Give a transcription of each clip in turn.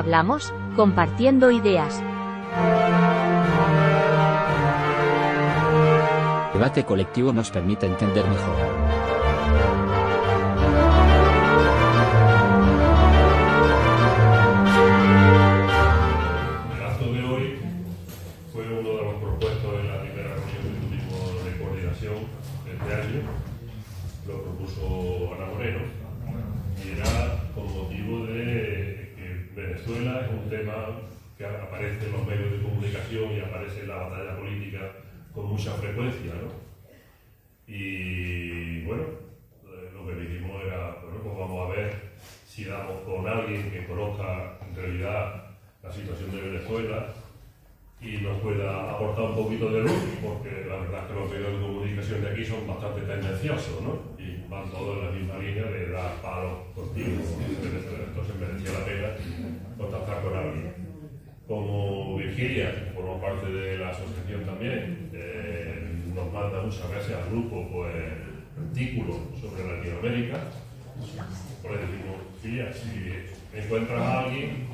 Hablamos, compartiendo ideas. El debate colectivo nos permite entender mejor. El acto de hoy fue uno de los propuestos en la primera reunión que tuvimos de coordinación de este año. Lo propuso Ana Moreno y era con motivo de que Venezuela es un tema que aparece en los medios de comunicación y aparece en la batalla política con mucha frecuencia, ¿no? Y bueno, lo que dijimos era, bueno, pues vamos a ver si damos con alguien que conozca en realidad la situación de Venezuela y nos pueda aportar un poquito de luz, porque la verdad es que los medios de comunicación de aquí son bastante tendenciosos, ¿no? Y van todos en la misma línea de dar palos continuos. Entonces merecía la pena contactar con alguien. Como Virgilia, que forma parte de la asociación también, nos manda muchas veces al grupo pues, artículos sobre Latinoamérica, pues le decimos, Virgilia, si encuentras a alguien,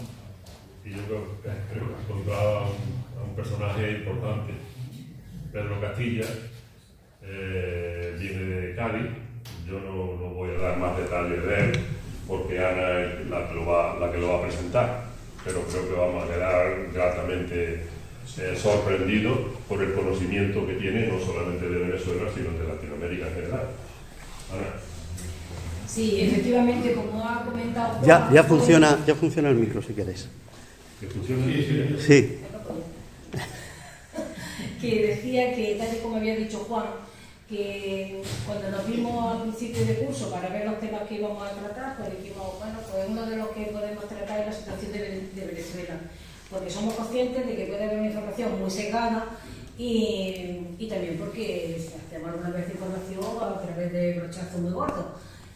y yo creo que has encontrado a un personaje importante, Pedro Castilla, viene de Cádiz. Yo no voy a dar más detalles de él, porque Ana es la que lo va a presentar, pero creo que vamos a quedar gratamente sorprendidos por el conocimiento que tiene, no solamente de Venezuela, sino de Latinoamérica en general. Ana. Sí, efectivamente, como ha comentado Juan, ya funciona el micro, si queréis. ¿Que funciona? Sí. Que decía que, tal y como había dicho Juan, que cuando nos vimos al principio de curso para ver los temas que íbamos a tratar, pues dijimos, bueno, pues uno de los que podemos tratar es la situación de Venezuela, porque somos conscientes de que puede haber una información muy sesgada y también porque hacemos alguna vez información a través de brochazos muy gordos.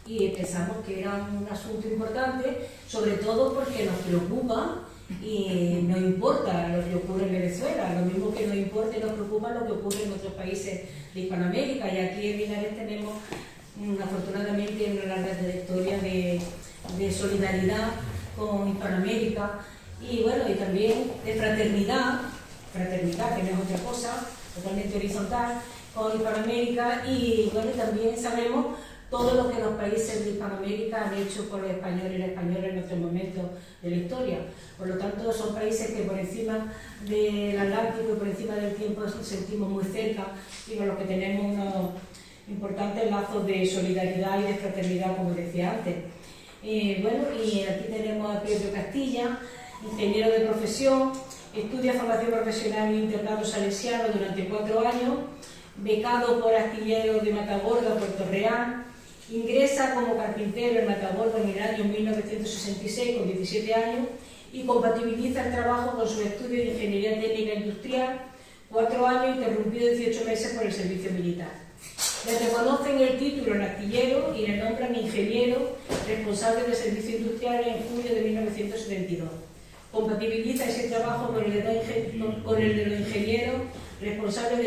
Y pensamos que era un asunto importante, sobre todo porque nos preocupa y nos importa lo que ocurre en Venezuela, lo mismo que nos importa y nos preocupa lo que ocurre en otros países de Hispanoamérica. Y aquí en Linares tenemos, afortunadamente, una larga trayectoria de solidaridad con Hispanoamérica y bueno, y también de fraternidad, que no es otra cosa, totalmente horizontal, con Hispanoamérica. Y bueno, también sabemos todo lo que los países de Hispanoamérica han hecho por los españoles y las españolas en nuestros momentos de la historia. Por lo tanto, son países que por encima del Atlántico y por encima del tiempo nos sentimos muy cerca y con los que tenemos unos importantes lazos de solidaridad y de fraternidad, como decía antes. Bueno, y aquí tenemos a Pedro Castilla, ingeniero de profesión, estudia formación profesional en internado salesiano durante 4 años, becado por Astillero de Matagorda, Puerto Real. Ingresa como carpintero en Matagorda en el año 1966 con 17 años y compatibiliza el trabajo con sus estudios de Ingeniería Técnica Industrial, 4 años interrumpidos 18 meses por el servicio militar. Le reconocen el título en astillero y le nombran ingeniero responsable de servicio industrial en julio de 1972. Compatibiliza ese trabajo con el de los ingenieros responsables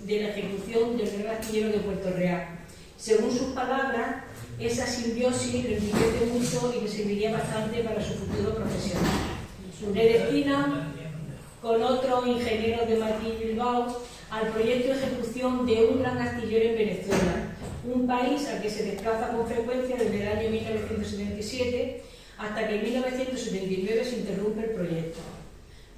de la ejecución del Gran Astillero de Puerto Real. Según sus palabras, esa simbiosis le enriquece mucho y le serviría bastante para su futuro profesional. Le destina con otros ingenieros de Madrid y Bilbao al proyecto de ejecución de un gran astillero en Venezuela, un país al que se desplaza con frecuencia desde el año 1977 hasta que en 1979 se interrumpe el proyecto.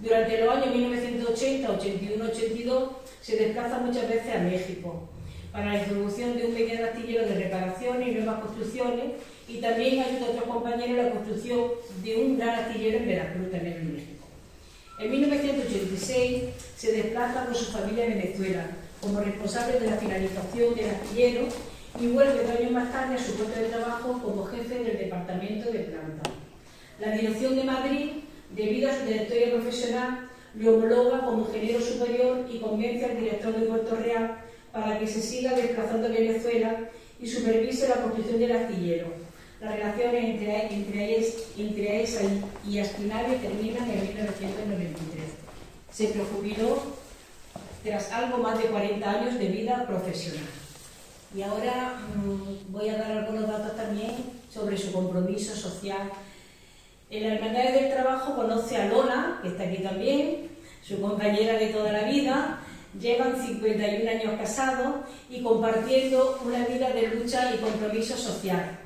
Durante los años 1980, 81, 82 se desplaza muchas veces a México para la introducción de un pequeño astillero de reparaciones y nuevas construcciones, y también ayuda a otros compañeros en la construcción de un gran astillero en Veracruz, también en México. En 1986 se desplaza con su familia a Venezuela como responsable de la finalización del astillero y vuelve 2 años más tarde a su puesto de trabajo como jefe del departamento de planta. La dirección de Madrid, debido a su trayectoria profesional, le homologa como ingeniero superior y convence al director de Puerto Real para que se siga desplazando a Venezuela y supervise la construcción del astillero. Las relaciones entre AESA y Asquinave terminan en 1993. Se prejubiló tras algo más de 40 años de vida profesional. Y ahora voy a dar algunos datos también sobre su compromiso social En la Hermandad del Trabajo conoce a Lola, que está aquí también, su compañera de toda la vida. Llevan 51 años casados y compartiendo una vida de lucha y compromiso social.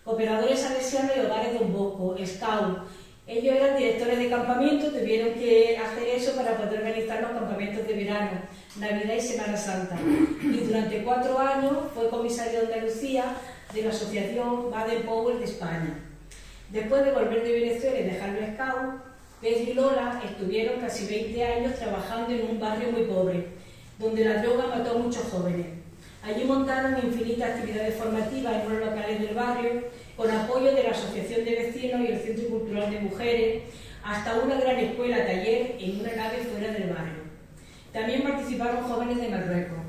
Cooperadores salesianos y hogares Don Bosco, Scout. Ellos eran directores de campamentos, tuvieron que hacer eso para poder organizar los campamentos de verano, Navidad y Semana Santa. Y durante 4 años fue comisario de Andalucía de la Asociación Baden-Powell de España. Después de volver de Venezuela y dejar el Scout, Pedro y Lola estuvieron casi 20 años trabajando en un barrio muy pobre, donde la droga mató a muchos jóvenes. Allí montaron infinitas actividades formativas en unos locales del barrio, con apoyo de la Asociación de Vecinos y el Centro Cultural de Mujeres, hasta una gran escuela-taller en una nave fuera del barrio. También participaron jóvenes de Marruecos.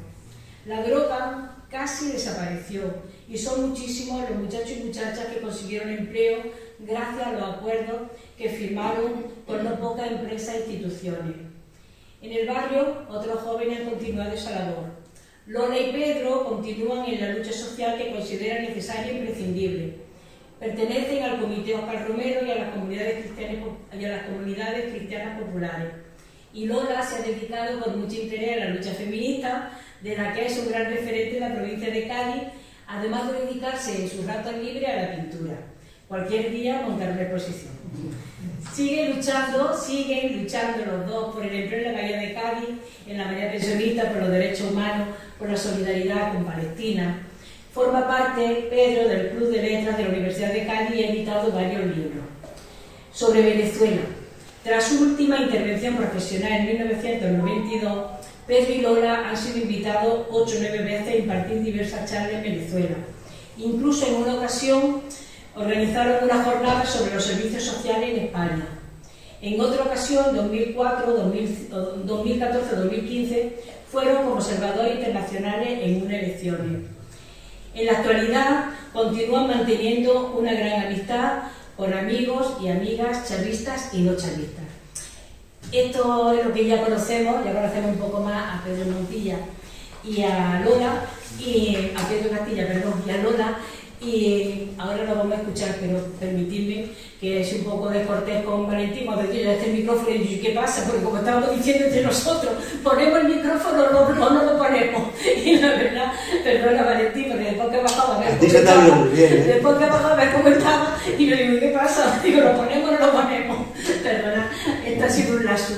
La droga casi desapareció y son muchísimos los muchachos y muchachas que consiguieron empleo gracias a los acuerdos que firmaron con no pocas empresas e instituciones. En el barrio, otros jóvenes han continuado esa labor. Lola y Pedro continúan en la lucha social que consideran necesaria e imprescindible. Pertenecen al Comité Oscar Romero y a las comunidades cristianas populares. Y Lola se ha dedicado con mucho interés a la lucha feminista, de la que es un gran referente en la provincia de Cádiz, además de dedicarse en sus ratos libres a la pintura. Cualquier día montar una exposición. Siguen luchando los dos por el empleo en la Bahía de Cádiz, en la María Pensionista, por los derechos humanos, por la solidaridad con Palestina. Forma parte, Pedro, del Club de Letras de la Universidad de Cádiz y ha editado varios libros. Sobre Venezuela. Tras su última intervención profesional en 1992, Pedro y Lola han sido invitados 8 o 9 veces a impartir diversas charlas en Venezuela. Incluso en una ocasión organizaron una jornada sobre los servicios sociales en España. En otra ocasión, 2014-2015, fueron como observadores internacionales en unas elecciones. En la actualidad, continúan manteniendo una gran amistad con amigos y amigas chavistas y no chavistas. Esto es lo que ya conocemos un poco más a Pedro Montilla y a Lola, a Pedro Castilla, perdón, y a Lola. Y ahora lo vamos a escuchar, pero permitidme que es un poco descortés con Valentín cuando decía este micrófono y yo, ¿qué pasa? Porque como estábamos diciendo entre nosotros, ¿ponemos el micrófono o no lo ponemos? Y la verdad, perdona Valentín, porque después que bajaba a ver cómo estaba, después que bajaba a ver cómo estaba, y yo digo, ¿qué pasa? Digo, ¿lo ponemos o no lo ponemos? Perdona, está siendo un lazo.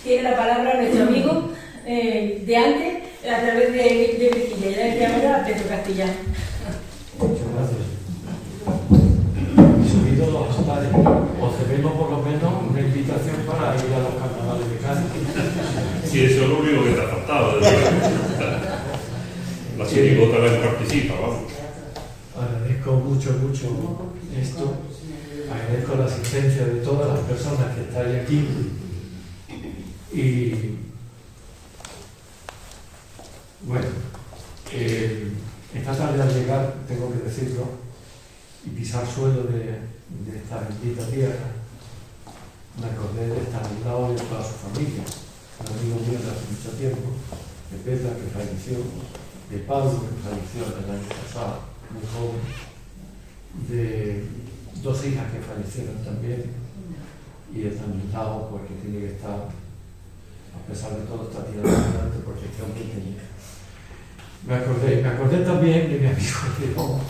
Tiene la palabra nuestro amigo de antes, a través de Virginia, y le ahora a Pedro Castellán. Muchas gracias. Subido los altares, os debemos por lo menos una invitación para ir a los carnavales de Cádiz. Sí, eso es lo único que te ha faltado. La chirigota vez participa, vamos. Agradezco mucho esto. Agradezco la asistencia de todas las personas que estáis aquí. Y bueno, esta tarde al llegar, tengo que decirlo, y pisar suelo de esta bendita tierra, me acordé de estar al lado de toda su familia, un amigo mío de hace mucho tiempo, de Petra, que falleció, de Pablo, que falleció el año pasado, muy joven, de 2 hijas que fallecieron también, y están al lado porque tiene que estar, a pesar de todo, está tirando adelante porque está muy pequeña. Me acordé también de mi amigo León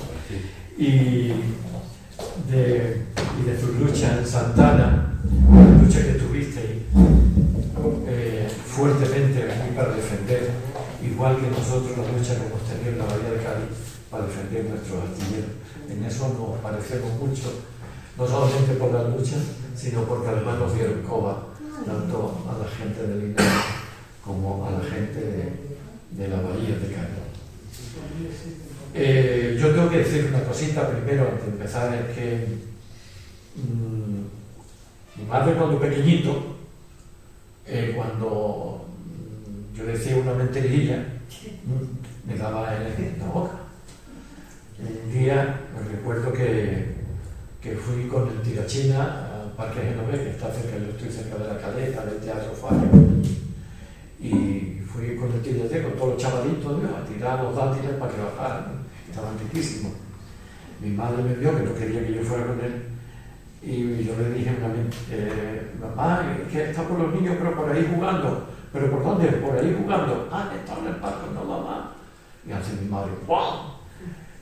y de tu lucha en Santana, la lucha que tuvisteis fuertemente aquí para defender, igual que nosotros, la lucha que hemos tenido en la Bahía de Cádiz para defender nuestros astilleros. En eso nos parecemos mucho, no solamente por la lucha, sino porque además nos dieron coba, tanto a la gente de Linares como a la gente de la Bahía de Cádiz. Yo tengo que decir una cosita primero antes de empezar, es que mi madre cuando pequeñito, cuando yo decía una mentirilla, me daba en la boca. Un día me recuerdo que fui con el tirachina al Parque Genovés, que está cerca, yo estoy cerca de la Caleta, del Teatro Falla, y fui con el tirachina con todos los chavalitos a tirar los dátiles para que bajaran, estaban riquísimos. Mi madre me vio, que no quería que yo fuera con él, Y yo le dije a mi mamá, que está por los niños, pero por ahí jugando. ¿Pero por dónde? Por ahí jugando. Ah, está en el parque, no, mamá. Y hace mi madre, ¡guau!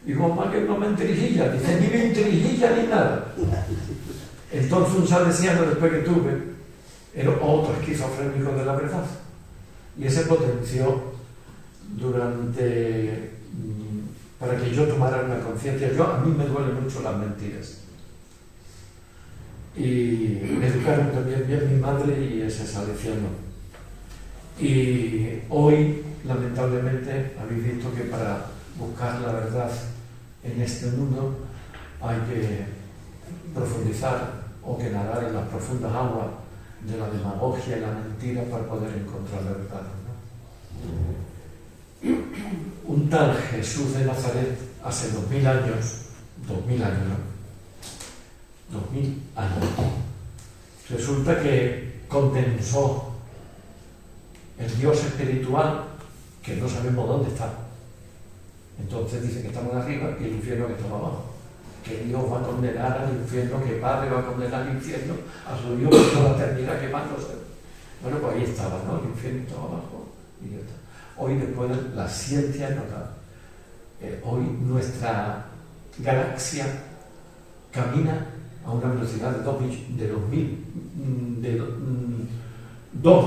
Y digo, mamá, que no me entrijilla. Dice, ni me entrijilla ni nada. Entonces un salesiano, después que tuve, era otro esquizofrénico de la verdad. Y ese potenció para que yo tomara una conciencia. A mí me duelen mucho las mentiras. Y me educaron también bien mi madre y ese salesiano. Y hoy, lamentablemente, habéis visto que para buscar la verdad en este mundo hay que profundizar o que nadar en las profundas aguas de la demagogia y la mentira para poder encontrar la verdad, ¿no? Un tal Jesús de Nazaret hace 2000 años, 2000 años, resulta que condensó el Dios espiritual que no sabemos dónde está. Entonces dice que estamos arriba y el infierno que estamos abajo. Que Dios va a condenar al infierno, que Padre va a condenar al infierno, a su Dios por toda la eternidad quemándose. Bueno, pues ahí estaba, ¿no? El infierno estaba abajo y ya está. Hoy después la ciencia nos da. Hoy nuestra galaxia camina a una velocidad de 2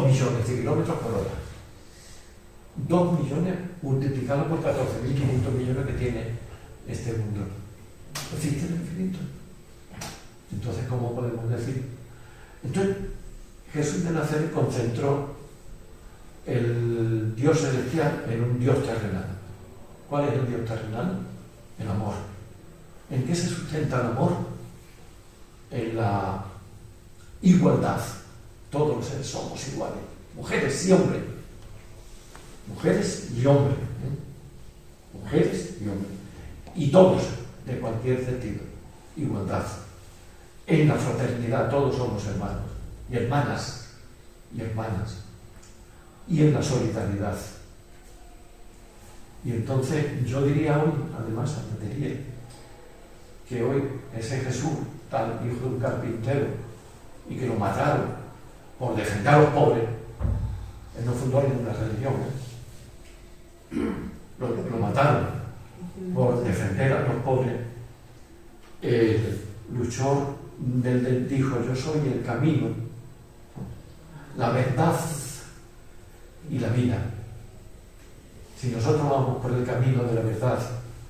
millones de kilómetros por hora. 2 millones multiplicados por 14.500 millones que tiene este mundo. ¿Existe el infinito? Entonces, ¿cómo podemos decir? Entonces, Jesús de Nazaret concentró el Dios celestial en un Dios terrenal. ¿Cuál es el Dios terrenal? El amor. ¿En qué se sustenta el amor? En la igualdad. Todos los seres somos iguales, mujeres y hombres. Mujeres y hombres. Mujeres y hombres. Y todos, de cualquier sentido. Igualdad. En la fraternidad todos somos hermanos y hermanas. Y en la solidaridad. Y entonces yo diría hoy, además añadiría, que hoy ese Jesús, tal hijo de un carpintero, y que lo mataron por defender a los pobres, él no fundó ninguna religión, lo mataron por defender a los pobres. Luchó, dijo, yo soy el camino, la verdad y la vida. Si nosotros vamos por el camino de la verdad,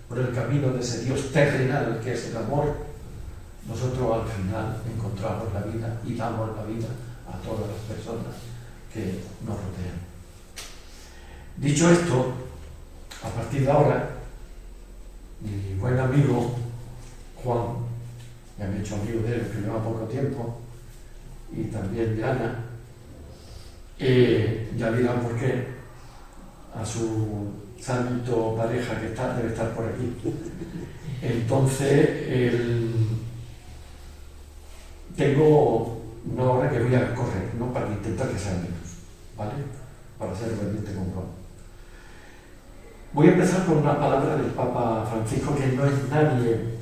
por el camino de ese Dios terrenal que es el amor, nosotros al final encontramos la vida y damos la vida a todas las personas que nos rodean. Dicho esto, a partir de ahora, mi buen amigo Juan, me han hecho amigo de él que lleva poco tiempo, y también de Ana, ya dirán por qué, a su santo pareja que debe estar por aquí. Entonces, tengo una hora que voy a correr, ¿no? Para intentar que sea menos, ¿vale? Para ser realmente con Juan. Voy a empezar con una palabra del Papa Francisco que no es nadie,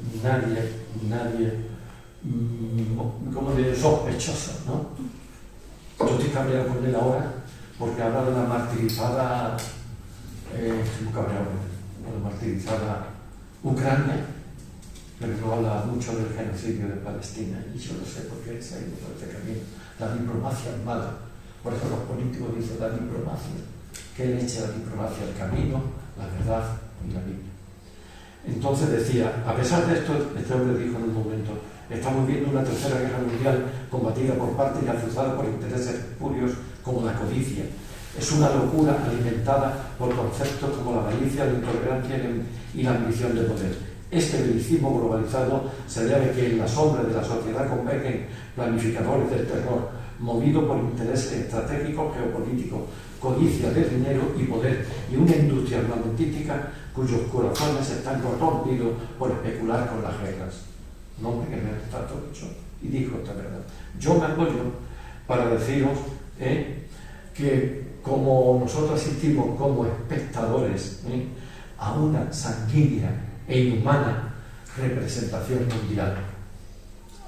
como de sospechoso, ¿no? Yo estoy cambiando con él ahora porque habla de la martirizada, la martirizada Ucrania, pero no habla mucho del genocidio de Palestina, y yo no sé por qué se ha ido por este camino. La diplomacia es mala, por eso los políticos dicen la diplomacia, que le eche la diplomacia al camino, la verdad y la Biblia. Entonces decía, a pesar de esto, este hombre dijo en un momento, estamos viendo una tercera guerra mundial combatida por parte y azuzada por intereses espurios como la codicia. Es una locura alimentada por conceptos como la malicia, la intolerancia y la ambición de poder. Este belicismo globalizado se debe a que en la sombra de la sociedad convergen planificadores del terror, movidos por intereses estratégicos, geopolíticos, codicia de dinero y poder, y una industria armamentística cuyos corazones están corrompidos por especular con las reglas. Un hombre que me ha estado dicho y dijo esta verdad. Yo me apoyo para deciros que como nosotros asistimos como espectadores a una sanguínea e inhumana representación mundial,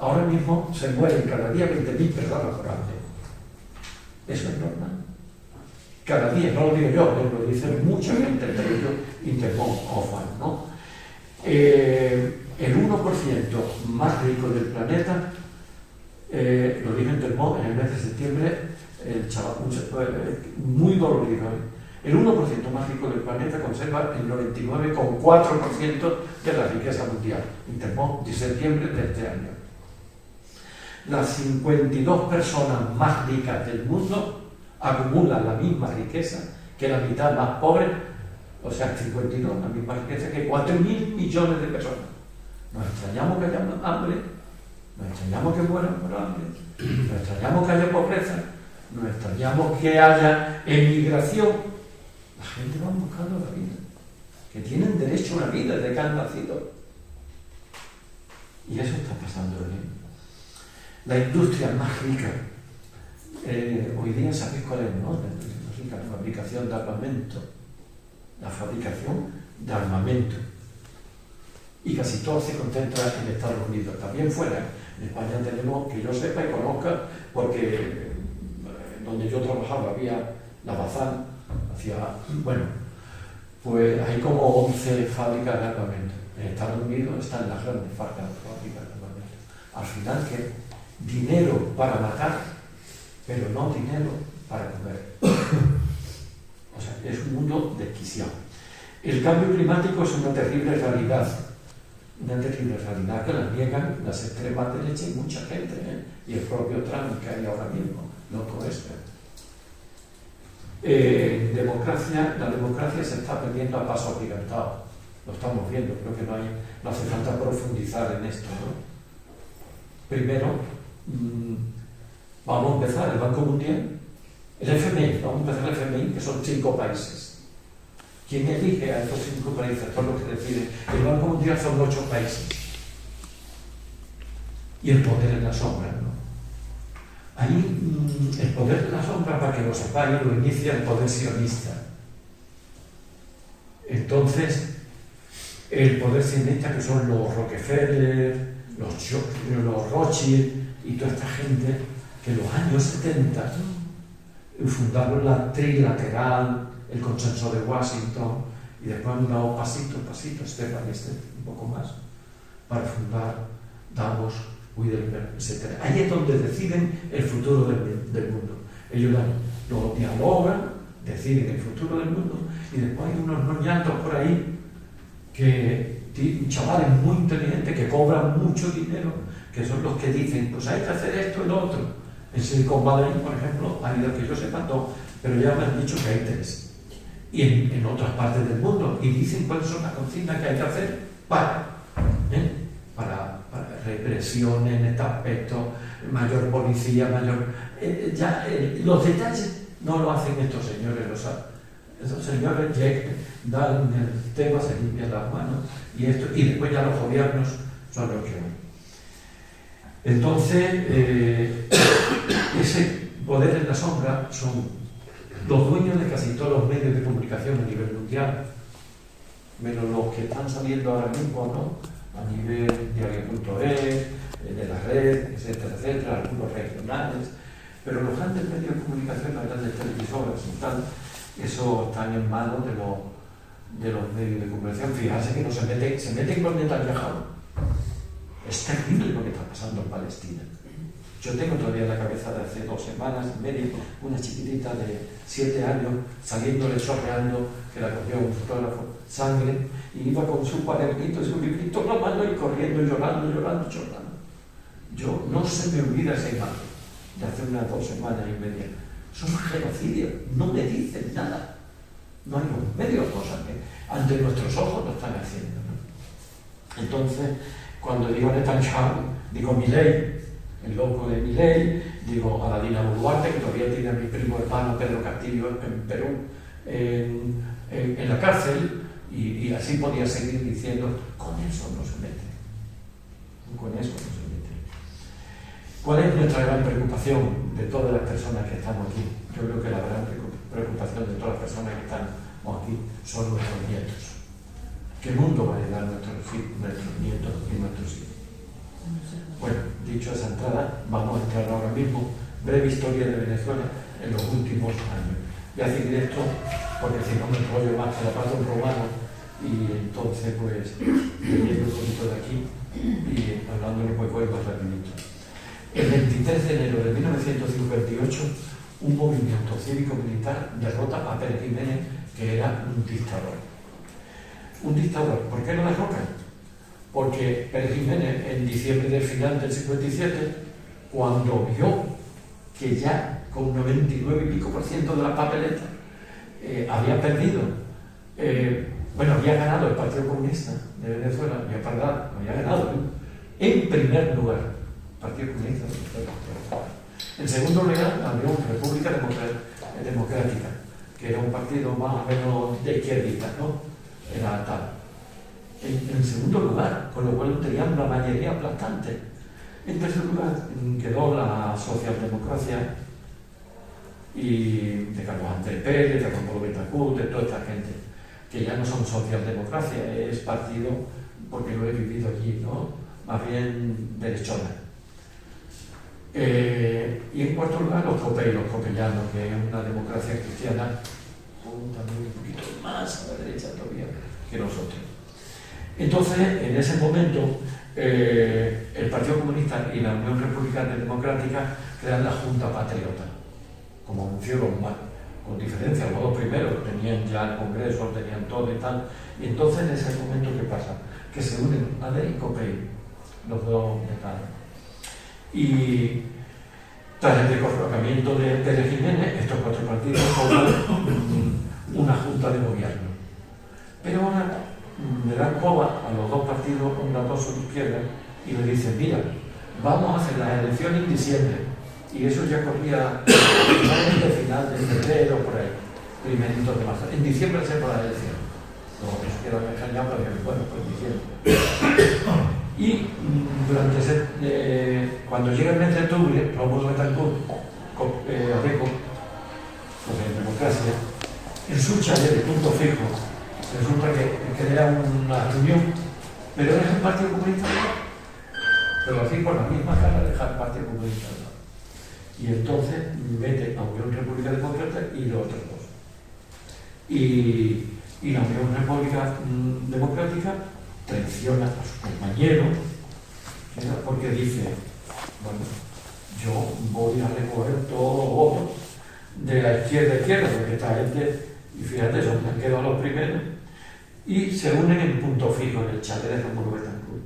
Ahora mismo se mueren cada día 20.000 personas por hambre. Eso es normal. Cada día, no lo digo yo, lo dice mucha gente, entre ellos Interpol Hoffman, ¿no? El 1% más rico del planeta, lo dijo Interpol en el mes de septiembre, el chaval, muy dolorido. El 1% más rico del planeta conserva el 99,4% de la riqueza mundial. Interpol de septiembre de este año. Las 52 personas más ricas del mundo acumulan la misma riqueza que la mitad más pobre, o sea, 52, la misma riqueza que 4.000 millones de personas. Nos extrañamos que haya hambre, nos extrañamos que mueran por hambre, nos extrañamos que haya pobreza, nos extrañamos que haya emigración. La gente va buscando la vida, que tienen derecho a una vida desde que han nacido. Y eso está pasando en la industria más rica. Hoy día sabéis cuál es, ¿no? La fabricación de armamento. La fabricación de armamento. Y casi todo se concentra en Estados Unidos. También fuera. En España tenemos, que yo sepa y conozca, porque donde yo trabajaba había la Bazán, bueno, pues hay como 11 fábricas de armamento. En Estados Unidos están las grandes fábricas de armamento. Al final, ¿qué? Dinero para matar, pero no dinero para comer. O sea, es un mundo desquiciado. El cambio climático es una terrible realidad que la niegan las extremas derechas y mucha gente, y el propio Trump que hay ahora mismo, loco este. La democracia se está perdiendo a paso agigantado. Lo estamos viendo, creo que no hace falta profundizar en esto, ¿no? Primero, vamos a empezar el Banco Mundial, el FMI, vamos a empezar el FMI, que son 5 países. ¿Quién elige a estos 5 países? Todo lo que decide. El Banco Mundial son 8 países. Y el poder en la sombra, ¿no? Ahí, el poder en la sombra, para que lo sepáis, lo inicia el poder sionista. Entonces, el poder sionista, que son los Rockefeller, los Rothschild y toda esta gente que en los años 70 fundaron la trilateral, el consenso de Washington, y después han dado pasito, Stefan, un poco más, para fundar Davos, Heidelberg, etc. Ahí es donde deciden el futuro del mundo. Ellos lo dialogan, deciden el futuro del mundo, y después hay unos noñatos por ahí que chavales muy inteligentes que cobran mucho dinero, que son los que dicen, pues hay que hacer esto y lo otro. En Silicon Valley, por ejemplo, ha habido, que yo sepa, no, pero ya me han dicho que hay 3. Y en otras partes del mundo, y dicen cuáles son las consignas que hay que hacer para represión en este aspecto, mayor policía, los detalles no lo hacen estos señores, esos señores dan el tema, se limpian las manos y después ya los gobiernos son los que van. Entonces, ese poder en la sombra son los dueños de casi todos los medios de comunicación a nivel mundial, menos los que están saliendo ahora mismo, ¿no? A nivel diario.es, de la red, etcétera, algunos regionales, pero los grandes medios de comunicación, las grandes televisoras y tal, eso están en manos de los medios de comunicación. Fíjense que no se meten con Netanyahu. Es terrible lo que está pasando en Palestina. Yo tengo todavía en la cabeza de hace 2 semanas y media una chiquitita de 7 años saliéndole chorreando, que la cogió un fotógrafo, sangre, y iba con su cuadernito y su librito en la mano y corriendo, llorando. Yo no se me olvida esa imagen de hace unas 2 semanas y media. Son genocidios, no me dicen nada. No hay los medios, cosas que ante nuestros ojos lo están haciendo, ¿no? Entonces, cuando digo Netanyahu, digo Milei, el loco de Milei, digo a la Dina Boluarte, que todavía tiene a mi primo hermano Pedro Castillo en Perú, en la cárcel, y así podía seguir diciendo, con eso no se mete. Con eso no se mete. ¿Cuál es nuestra gran preocupación de todas las personas que estamos aquí? Yo creo que la gran preocupación de todas las personas que estamos aquí son nuestros nietos. ¿Qué mundo va a llegar nuestros nietos y nuestros hijos? Bueno, dicho esa entrada, vamos a entrar ahora mismo. Breve historia de Venezuela en los últimos años. Voy a seguir esto porque si no me enrollo más que la parte de un romano y entonces pues leyendo un poquito de aquí y hablándolo pues voy más rapidito. El 23 de enero de 1958 un movimiento cívico-militar derrota a Pérez Jiménez, que era un dictador. Un dictador, ¿por qué lo derrocan? Porque Pérez Jiménez en diciembre del final del 57, cuando vio que ya con 99 y pico % de la papeleta había perdido, había ganado el Partido Comunista de Venezuela, había ganado en primer lugar el Partido Comunista de Venezuela. En segundo lugar, la Unión República Democrática, que era un partido más o menos de izquierdita, ¿no? Era tal. En segundo lugar, con lo cual tenían una mayoría aplastante. En tercer lugar, quedó la socialdemocracia y de Carlos Andrés Pérez, de Juan Pablo Betancourt, de toda esta gente, que ya no son socialdemocracia, es partido, porque lo he vivido allí, ¿no? Más bien derechona. Y en cuarto lugar, los copellanos, que es una democracia cristiana también un poquito más a la derecha todavía que nosotros. Entonces, en ese momento, el Partido Comunista y la Unión Republicana Democrática crean la Junta Patriota, como anunció Lomar, con diferencia. Los dos primeros tenían ya el Congreso, tenían todo y tal. Y entonces, en ese momento, ¿qué pasa? Que se unen ADE y COPEI, los dos de tal. Y tras el derrocamiento de Pérez Jiménez, estos cuatro partidos forman una junta de gobierno. Pero ahora le dan coba a los dos partidos, un latoso de izquierda, y le dicen: mira, vamos a hacer las elecciones en diciembre. Y eso ya corría final de febrero, por ahí, primerito de marzo. En diciembre hacemos las elecciones. Luego que se quedan engañados, pero bueno, pues en diciembre. Y durante cuando llega el mes de octubre, Rómulo Betancourt, Adeco, en democracia, en su chalet de punto fijo, resulta que crea una reunión, pero es el Partido Comunista, pero así con la misma cara deja el Partido Comunista. Y entonces mete a Unión República Democrática y los otros dos. Y la Unión República Democrática traiciona a su compañero, porque dice: bueno, yo voy a recoger todos los votos de la izquierda, porque esta gente, y fíjate, son que han quedado los primeros, y se unen en punto fijo en el chalet de Rómulo Betancourt.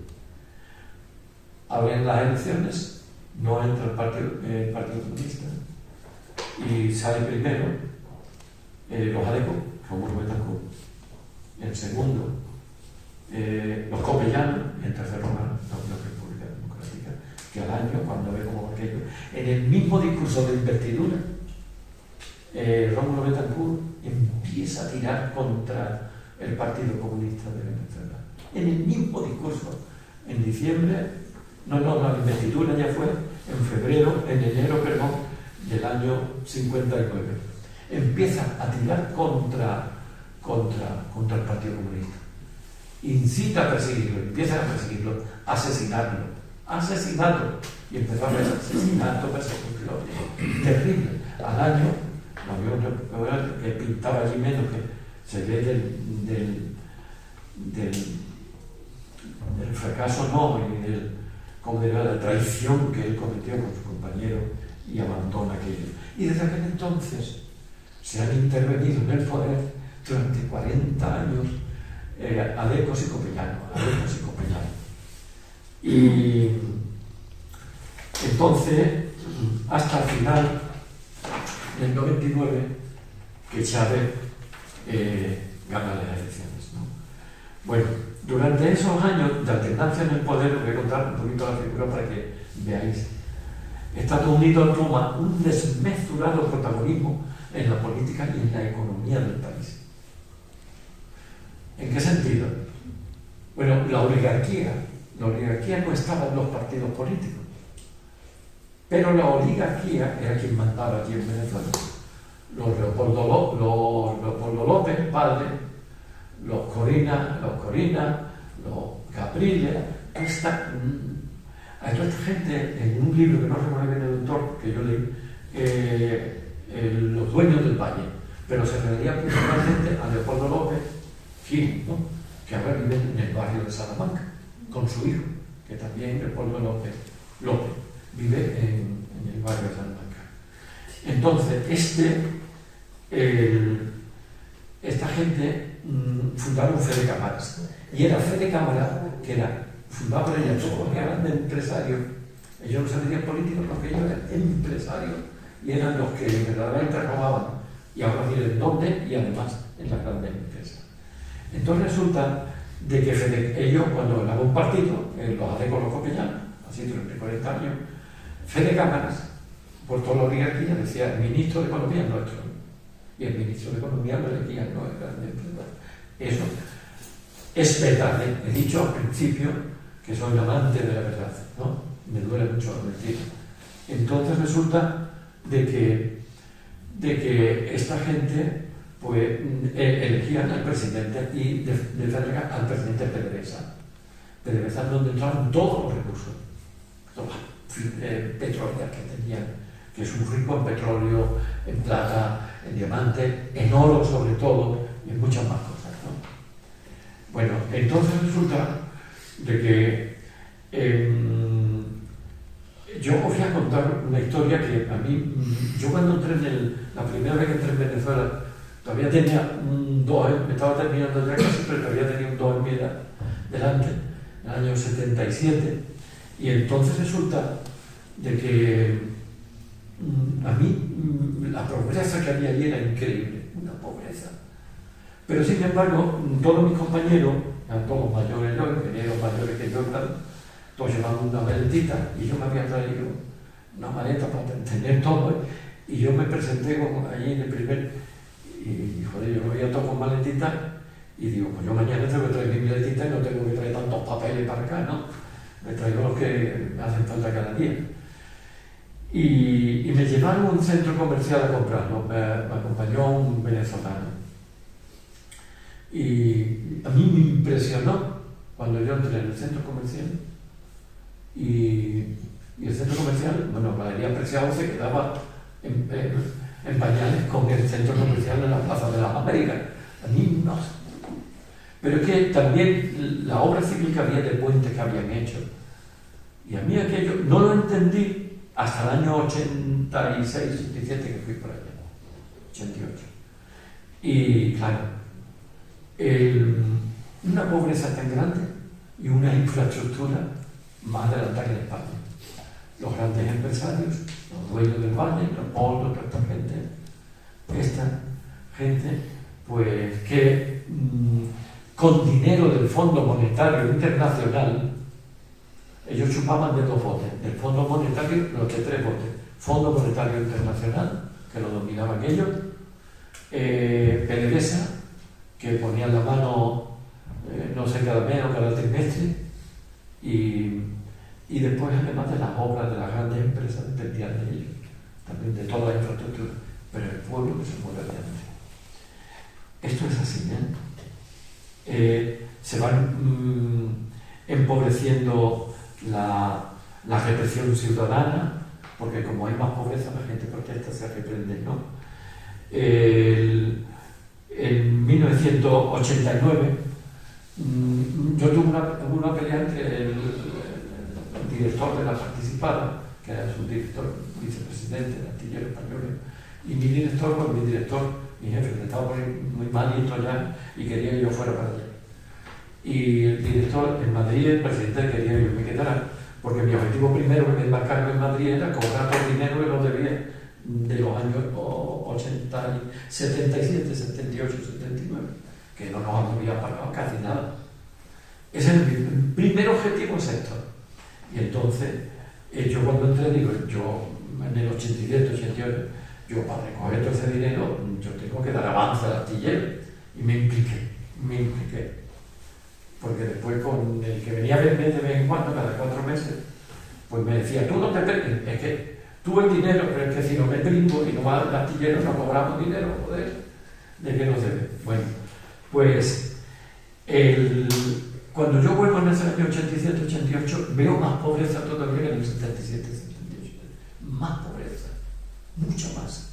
Abren las elecciones, no entra el Partido Comunista, y sale primero los Adeco, Rómulo Betancourt. En segundo, los copellanos, y en tercer lugar, la Unión República Democrática, que al año, cuando ve como aquello, en el mismo discurso de investidura, Rómulo Betancourt empieza a tirar contra el Partido Comunista de Venezuela. En el mismo discurso, en diciembre, la investidura ya fue en enero, del año 59. Empieza a tirar contra el Partido Comunista. Incita a perseguirlo, empiezan a perseguirlo, asesinarlo, y empezó a haber asesinato, persecución, terrible. Al año, la Unión Europea, que pintaba allí menos, que se ve del fracaso, como de la traición que él cometió con su compañero, y abandona aquello. Y desde aquel entonces se han intervenido en el poder durante 40 años Adecos y copellanos. Y entonces, hasta el final del 99, que Chávez gana las elecciones, ¿no? Bueno, durante esos años de alternancia en el poder, os voy a contar un poquito la figura para que veáis. Estados Unidos toma un desmesurado protagonismo en la política y en la economía del país. ¿En qué sentido? Bueno, la oligarquía no estaba en los partidos políticos, pero la oligarquía era quien mandaba aquí en Venezuela. Los Leopoldo López, padre, los Corina, los Capriles, A toda esta gente, en un libro que no recuerdo bien el autor, que yo leí, Los dueños del valle, pero se refería principalmente a Leopoldo López Gil, ¿no? Que ahora vive en el barrio de Salamanca, con su hijo, que también Leopoldo López vive en el barrio de Salamanca. Entonces, esta gente fundaron Fede Cámaras, y era Fede Cámaras, que era fundado por ellos, porque eran empresarios. Ellos no se metían políticos porque ellos eran empresarios y eran los que verdaderamente robaban, y ahora miren dónde, y además en las grandes empresas. Entonces resulta de que ellos, cuando ganaban un partido, los adecos los copellanos, así durante 40 años, Fede Cámaras, por toda la oligarquía, decía: el ministro de Economía es nuestro, y el ministro de Economía lo elegía, no el grande empresario. Eso es verdad, ¿eh? He dicho al principio que soy amante de la verdad, ¿no? Me duele mucho la mentira. Entonces resulta de que esta gente pues elegían al presidente, y de al presidente PDVSA. PDVSA, donde entraron todos los recursos, petroleras que tenían, que es un rico en petróleo, en plata, en diamante, en oro sobre todo, y en muchas más cosas, ¿no? Bueno, entonces resulta de que yo os voy a contar una historia que a mí, yo cuando entré la primera vez que entré en Venezuela, todavía tenía un 2, me estaba terminando ya casi, pero todavía tenía un 2 en mi edad delante, en el año 77, y entonces resulta de que a mí la pobreza que había allí era increíble, una pobreza. Pero sin embargo, todos mis compañeros, eran todos mayores, ingenieros mayores que yo, todos llevaban una maletita, y yo me había traído una maleta para tener todo, y yo me presenté allí en el primer, y joder, yo me veía todo con maletita, y digo, pues yo mañana tengo que traer mi maletita y no tengo que traer tantos papeles para acá, ¿no? Me traigo los que me hacen falta cada día. Y me llevaron a un centro comercial a comprarlo, me acompañó un venezolano. Y a mí me impresionó cuando yo entré en el centro comercial, y el centro comercial, bueno, Galería Preciado se quedaba en pañales con el centro comercial en la Plaza de las Américas. A mí no. Pero es que también la obra civil que había de puentes que habían hecho, y a mí aquello no lo entendí hasta el año 86, 87 que fui por allá, 88. Y claro, una pobreza tan grande y una infraestructura más adelantada que en España. Los grandes empresarios, los dueños del valle, los polos, toda esta gente, pues que con dinero del Fondo Monetario Internacional, ellos chupaban de 2 botes, del Fondo Monetario, los de 3 botes, Fondo Monetario Internacional, que lo dominaban ellos, PDVSA, que ponían la mano, no sé, cada mes o cada trimestre, y después, además de las obras de las grandes empresas, dependían de ellos, también de toda la infraestructura, pero el pueblo que se mueve de hambre. Esto es así, ¿eh? Se van empobreciendo la represión ciudadana, porque como hay más pobreza, la gente protesta, se reprende, ¿no? En 1989, yo tuve una pelea entre el director de la Participada, que era su director, vicepresidente de Astilleros Españoles, y mi director, pues mi jefe, que estaba muy malito ya y quería que yo fuera para allá. Y el director en Madrid, el presidente, quería que yo me quedara, porque mi objetivo primero que me embarcaron en Madrid era cobrar todo el dinero que nos debía de los años 77, 78, 79, que no nos había pagado casi nada. Ese es mi primer objetivo, es esto. Y entonces, yo cuando entré, digo, yo en el 87, 88, yo para recoger todo ese dinero, yo tengo que dar avance al astillero. Y me impliqué. Porque después con el que venía a verme de vez en cuando, cada 4 meses, pues me decía, tú no te perdes, es que tú el dinero, pero es que si no me brinco y no va al astillero, no cobramos dinero, joder, ¿de qué nos debe? Bueno, pues cuando yo vuelvo en ese año 87-88, veo más pobreza todavía que en el 77-78. Más pobreza, mucha más.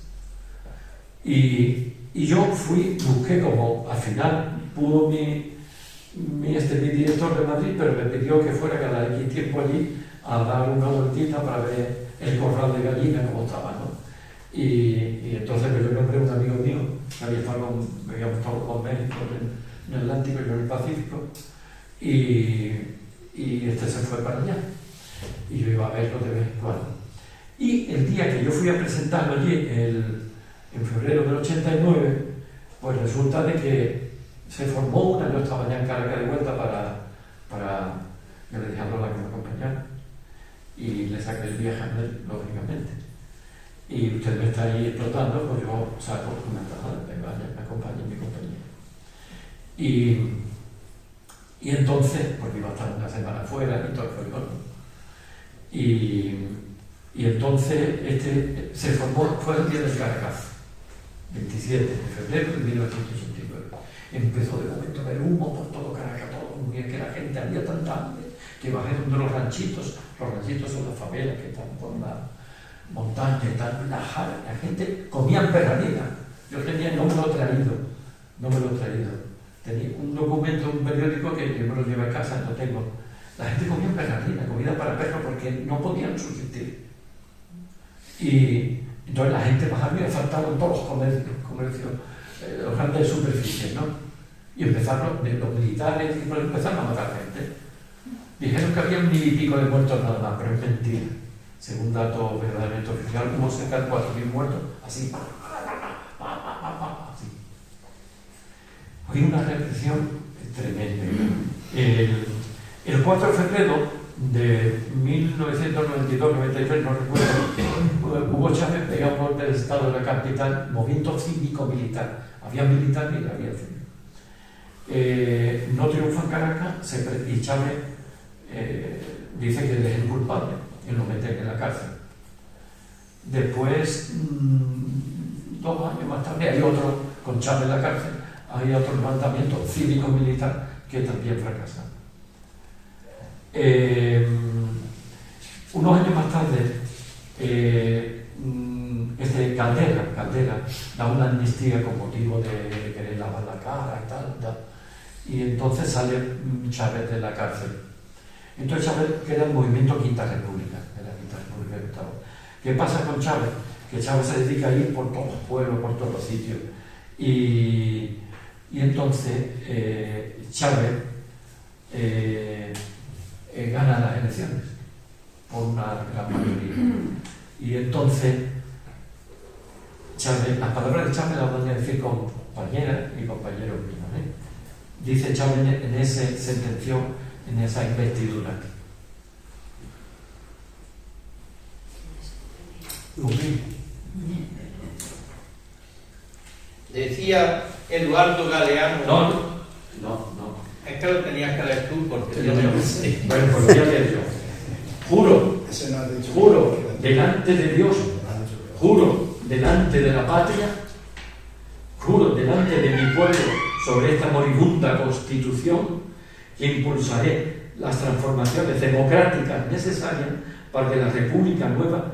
Y yo busqué como, al final pudo mi director de Madrid, pero me pidió que fuera cada X tiempo allí a dar una vueltita para ver el corral de gallina como estaba, ¿no? Y entonces me lo nombré un amigo mío, que habíamos estado con México en el Atlántico y yo en el Pacífico, y este se fue para allá. Y yo iba a verlo de vez en cuando. Y el día que yo fui a presentarlo allí, en febrero del 89, pues resulta de que se formó una, yo estaba ya en Caracas de vuelta para que le dije a Lola que me acompañara, y le saqué el viaje a él, lógicamente. Y usted me está ahí explotando, pues yo saco una tajada, venga, me acompañe en mi compañía. Y entonces, porque iba a estar una semana fuera y todo el folclore. Y entonces se formó, fue el día del Caracas, 27 de febrero de 1989. Empezó de momento a ver humo por todo Caracas, todo muy bien, que la gente había tanta hambre, que bajaron de los ranchitos son las favelas que están por la montaña y tal, la gente comía perralina. Yo tenía, no me lo he traído. Tenía un documento, un periódico que yo me lo llevé a casa, no tengo. La gente comía perralina, comida para perros, porque no podían subsistir. Y entonces la gente más arriba saltaron todos los comercios, los grandes superficies, ¿no? Y empezaron, los militares empezaron a matar gente. Dijeron que había 1.000 y pico de muertos nada más, pero es mentira. Según datos verdaderamente oficial, hubo cerca de 4.000 muertos, así. Así. Hay una represión tremenda. El 4 de febrero de 1992-93, no recuerdo, Hugo Chávez pegó un golpe de Estado en la capital, movimiento cívico-militar. Había militar y había civil. No triunfa en Caracas y Chávez dice que él es el culpable y lo meten en la cárcel. Después, 2 años más tarde, hay otro con Chávez en la cárcel, hay otro levantamiento cívico-militar que también fracasa. Unos años más tarde, Caldera da una amnistía con motivo de querer lavar la cara y tal, y entonces sale Chávez de la cárcel. Entonces Chávez queda el movimiento Quinta República, de la Quinta República de Estado. ¿Qué pasa con Chávez? Que Chávez se dedica a ir por todos los pueblos, por todos los sitios. Y entonces Chávez gana las elecciones por una gran mayoría. Y entonces Chávez, las palabras de Chávez las voy a decir con compañeras y compañeros míos. Dice Chávez en ese sentenció, en esa investidura. Decía Eduardo Galeano. No. Es que lo tenías que leer tú porque yo no no sé. Bueno, pues lo voy a leer yo. Juro delante de Dios, juro delante de la patria, juro delante de mi pueblo sobre esta moribunda Constitución que impulsaré las transformaciones democráticas necesarias para que la República Nueva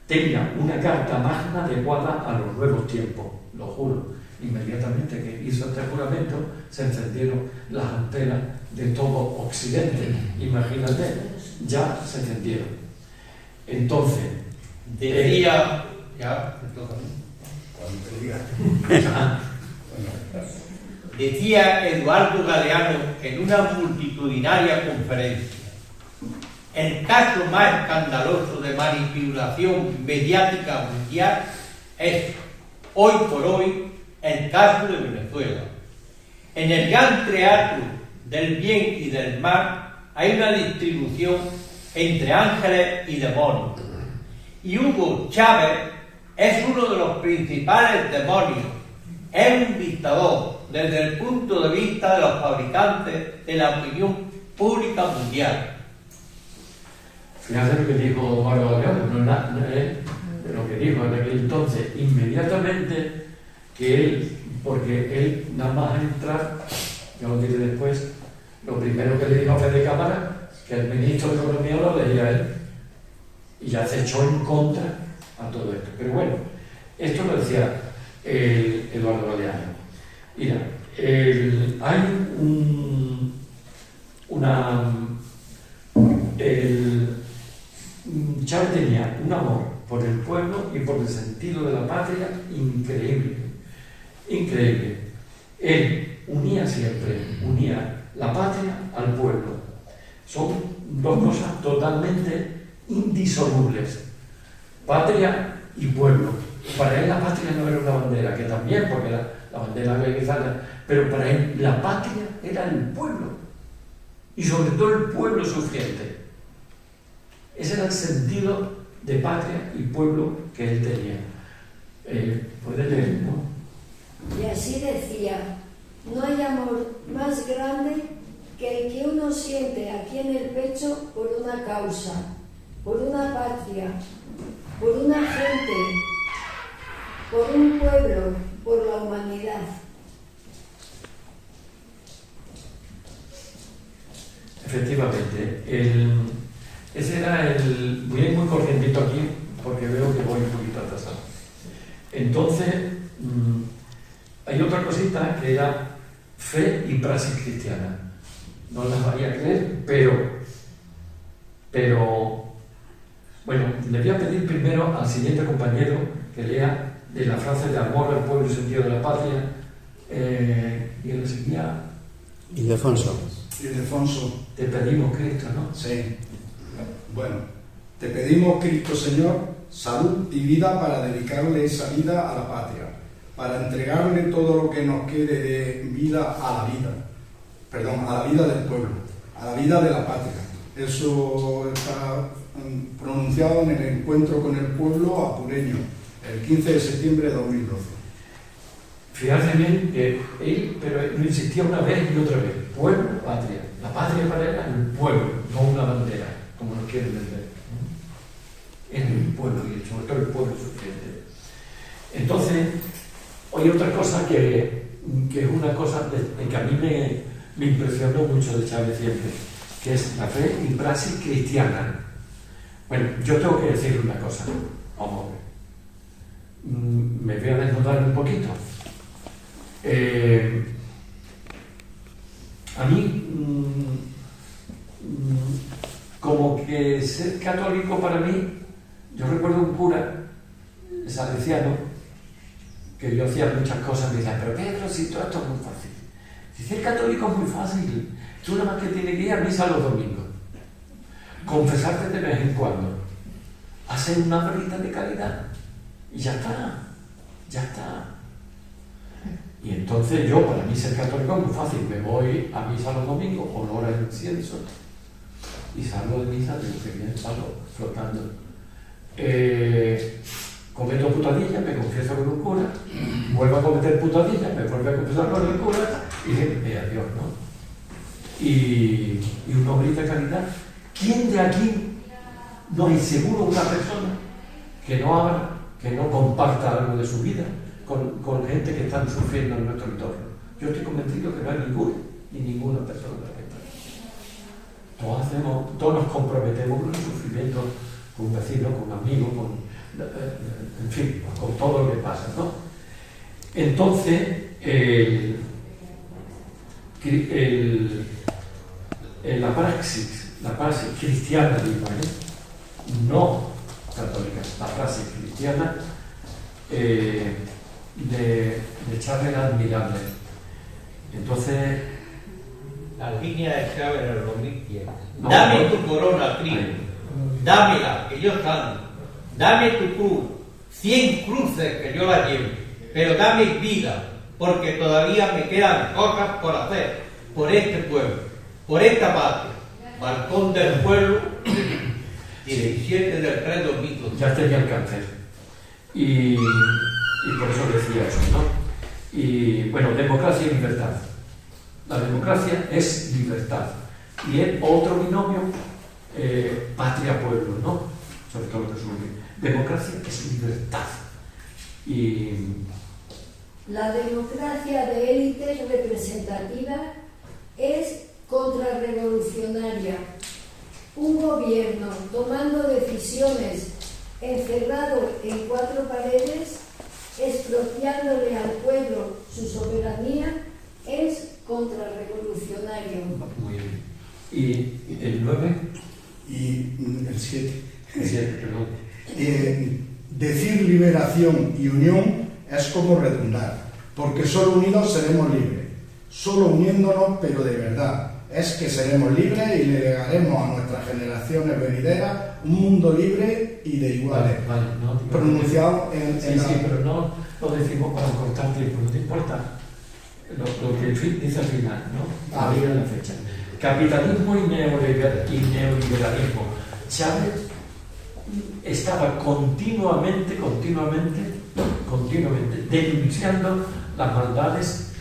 tenga una carta magna adecuada a los nuevos tiempos. Lo juro. Inmediatamente que hizo este juramento se encendieron las antenas de todo Occidente. Imagínate, ya se encendieron. Entonces, decía, ya, decía Eduardo Galeano en una multitudinaria conferencia: el caso más escandaloso de manipulación mediática mundial es, hoy por hoy, el caso de Venezuela. En el gran teatro del bien y del mal hay una distribución entre ángeles y demonios. Y Hugo Chávez es uno de los principales demonios. Es un dictador desde el punto de vista de los fabricantes de la opinión pública mundial. Fíjate lo que dijo Eduardo Galeano, lo que dijo en aquel entonces, inmediatamente que él, porque él nada más entrar, ya lo diré después, lo primero que le dijo a Fede Cámara, que el ministro de Economía lo leía él, y ya se echó en contra a todo esto. Pero bueno, esto lo decía Eduardo Galeano. Mira, hay Chávez tenía un amor por el pueblo y por el sentido de la patria increíble, increíble. Él unía la patria al pueblo. Son dos cosas totalmente indisolubles, patria y pueblo. Para él la patria no era una bandera, que también, porque la bandera gallegizana, pero para él la patria era el pueblo, y sobre todo el pueblo sufriente. Ese era el sentido de patria y pueblo que él tenía. Puede leer, ¿no? Y así decía: no hay amor más grande que el que uno siente aquí en el pecho por una causa, por una patria, por una gente, por un pueblo, por la humanidad. Efectivamente, ese era voy a ir muy corrientito aquí porque veo que voy un poquito atrasado. Entonces, hay otra cosita que era fe y praxis cristiana. No las vaya a creer, pero bueno, le voy a pedir primero al siguiente compañero que lea de la frase de amor al pueblo y sentido de la patria, y él seguía. Ildefonso. Ildefonso. Te pedimos Cristo, ¿no? Sí. Bueno, te pedimos Cristo, Señor, salud y vida para dedicarle esa vida a la patria, para entregarle todo lo que nos quede de vida a la vida, perdón, a la vida del pueblo, a la vida de la patria. Eso está pronunciado en el encuentro con el pueblo apureño, el 15 de septiembre de 2012. Fijarse bien que él, pero lo insistía una vez y otra vez: pueblo, patria. La patria para él era el pueblo, no una bandera, como nos quieren vender. Es el pueblo, y sobre todo el pueblo sufriente. Entonces, hay otra cosa que es una cosa que a mí me impresionó mucho de Chávez siempre, que es la fe y praxis cristiana. Bueno, yo tengo que decir una cosa, vamos a ver. Me voy a desnudar un poquito. A mí, como que ser católico para mí, yo recuerdo un cura salesiano que yo hacía muchas cosas, me decía: pero Pedro, si todo esto es muy fácil, si ser católico es muy fácil, tú nada más que tienes que ir a misa los domingos, confesarte de vez en cuando, hacer una velita de caridad y ya está, ya está. Y entonces yo, para mí ser católico es muy fácil, me voy a misa los domingos, olor al incienso, y salgo de misa, digo que bien, salgo flotando. Cometo putadilla, me confieso con un cura, vuelvo a cometer putadilla, me vuelvo a confesar con el cura, y dice: adiós, ¿no? Y una obrita de caridad. ¿Quién de aquí no hay seguro una persona que no habla, que no comparta algo de su vida con gente que están sufriendo en nuestro entorno? Yo estoy convencido que no hay ninguna persona perfecta. Todos nos comprometemos con el sufrimiento, con un vecino, con un amigo, en fin, con todo lo que pasa, ¿no? Entonces, la praxis cristiana, digo, no católica, la praxis cristiana de Chávez era admirable. Entonces, La línea de Chávez en el 2010. No, Dame no. tu corona, Cristo. Dámela, que yo santo. Dame tu cruz. 100 cruces que yo la llevo. Pero dame vida, porque todavía me quedan cosas por hacer. Por este pueblo, por esta patria. Balcón del pueblo, 17 del 3 2012. ya tenía el cáncer. Y por eso decía eso, ¿no? Y bueno, democracia y libertad. La democracia es libertad. Y es otro binomio, patria-pueblo, ¿no? Sobre todo que democracia es libertad. Y La democracia de élites representativa es contra gobierno tomando decisiones encerrado en 4 paredes, expropiándole al pueblo su soberanía, es contrarrevolucionario. Muy bien. ¿Y el 9? Y el 7. El 7, perdón. Decir liberación y unión es como redundar, porque solo unidos seremos libres, solo uniéndonos, pero de verdad, es que seremos libres y le legaremos a nuestras generaciones venideras un mundo libre y de iguales. Vale, no, pronunciado en sí, sí, pero no lo decimos para cortar tiempo, no te importa lo que dice al final, ¿no? Arriba de la fecha. Capitalismo y neoliberalismo. Chávez estaba continuamente denunciando las maldades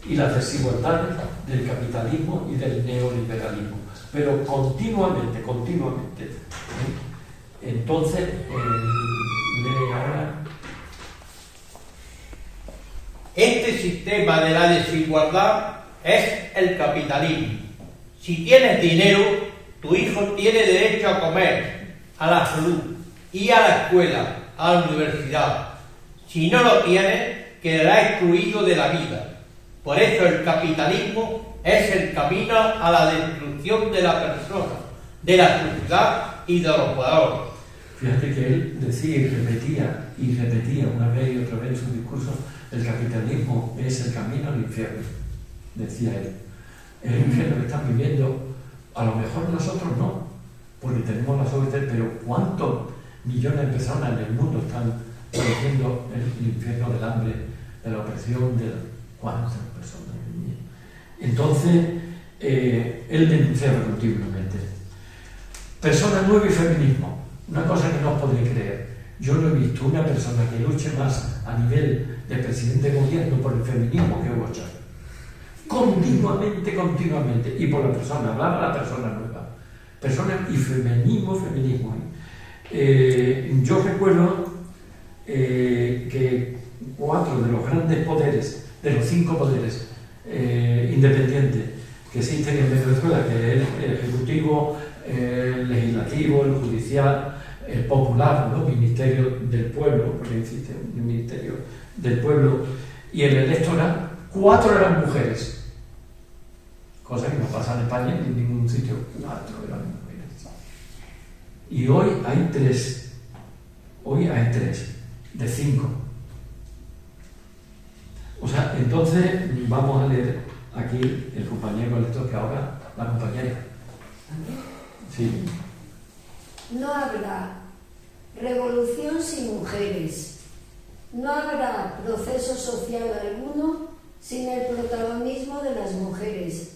y las desigualdades del capitalismo y del neoliberalismo, pero continuamente. Entonces, lee ahora. Este sistema de la desigualdad es el capitalismo. Si tienes dinero, tu hijo tiene derecho a comer, a la salud y a la escuela, a la universidad. Si no lo tienes, quedará excluido de la vida. Por eso el capitalismo es el camino a la destrucción de la persona, de la sociedad y de los valores. Fíjate que él decía y repetía una vez y otra vez en su discurso: el capitalismo es el camino al infierno, decía él. El infierno que están viviendo, a lo mejor nosotros no, porque tenemos la suerte, pero ¿cuántos millones de personas en el mundo están padeciendo el infierno del hambre, de la opresión, de cuántas personas? Entonces, él denunciaba continuamente. Persona nueva y feminismo. Una cosa que no os podréis creer. Yo no he visto una persona que luche más a nivel de presidente de gobierno por el feminismo que Hugo Chávez. Continuamente. Y por la persona, hablaba la persona nueva. Persona y feminismo. Yo recuerdo que 4 de los grandes poderes, de los 5 poderes independientes que existen en Venezuela, que es el ejecutivo, el legislativo, el judicial, el popular, ¿no? Ministerio del Pueblo, porque existe un Ministerio del Pueblo, y el electoral, 4 eran mujeres, cosa que no pasa en España ni en ningún sitio. 4 eran mujeres. Y hoy hay 3. Hoy hay 3 de 5. O sea, entonces vamos a leer aquí el compañero lector, que ahora la compañera. Sí. No habrá revolución sin mujeres. No habrá proceso social alguno sin el protagonismo de las mujeres.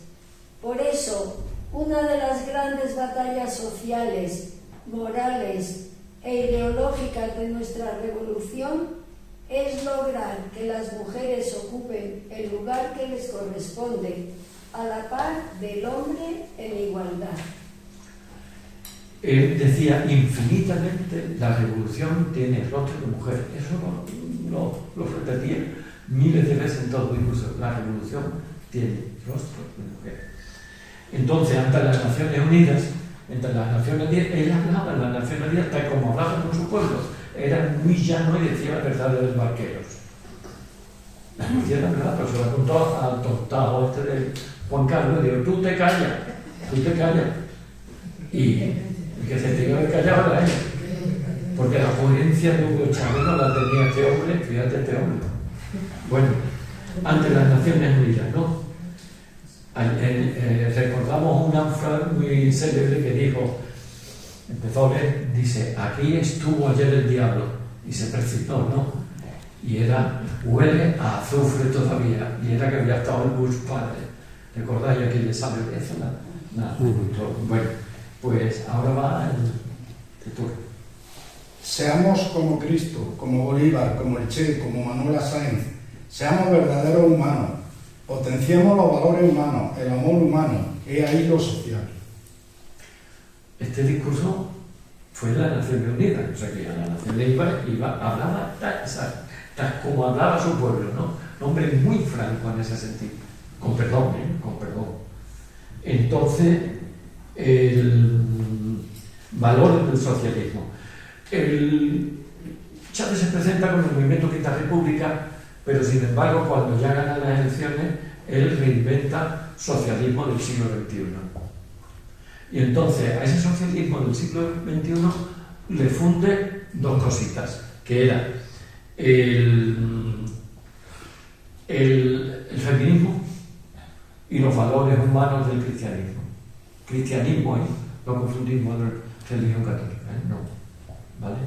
Por eso, una de las grandes batallas sociales, morales e ideológicas de nuestra revolución es lograr que las mujeres ocupen el lugar que les corresponde, a la par del hombre en igualdad. Él decía infinitamente: la revolución tiene rostro de mujer. Eso lo repetía miles de veces en todo el discurso. La revolución tiene rostro de mujer. Entonces, ante las Naciones Unidas, él hablaba de las Naciones Unidas tal como hablaba con su pueblo. Era muy llano y decía la verdad de los barqueros. Decía la verdad, pero se lo contó al tontado de Juan Carlos, y dijo: tú te callas. Y el que se tenía que haber callado era él, porque la coherencia de Hugo Chávez no la tenía este hombre. Fíjate, este hombre. Bueno, ante las Naciones Unidas, ¿no? Recordamos una frase muy célebre que dijo, empezó a leer, dice: aquí estuvo ayer el diablo, y se precipitó, ¿no? Y huele a azufre todavía, y era que había estado el Bush padre. ¿Recordáis a quién le sabe de eso? Nada. Bueno, pues ahora va el turno. Seamos como Cristo, como Bolívar, como el Che, como Manuela Sáenz. Seamos verdaderos humanos. Potenciemos los valores humanos, el amor humano, he ahí lo social. Este discurso fue de las Naciones Unidas, o sea que a las Naciones Unidas hablaba tal como hablaba su pueblo, ¿no? Un hombre muy franco en ese sentido, con perdón. Entonces, valores del socialismo. Chávez se presenta con el movimiento Quinta República, pero sin embargo cuando ya gana las elecciones, él reinventa socialismo del siglo XXI. Y entonces a ese socialismo del siglo XXI le funde dos cositas, que era el feminismo y los valores humanos del cristianismo. Cristianismo, no confundimos con religión católica, no, ¿vale?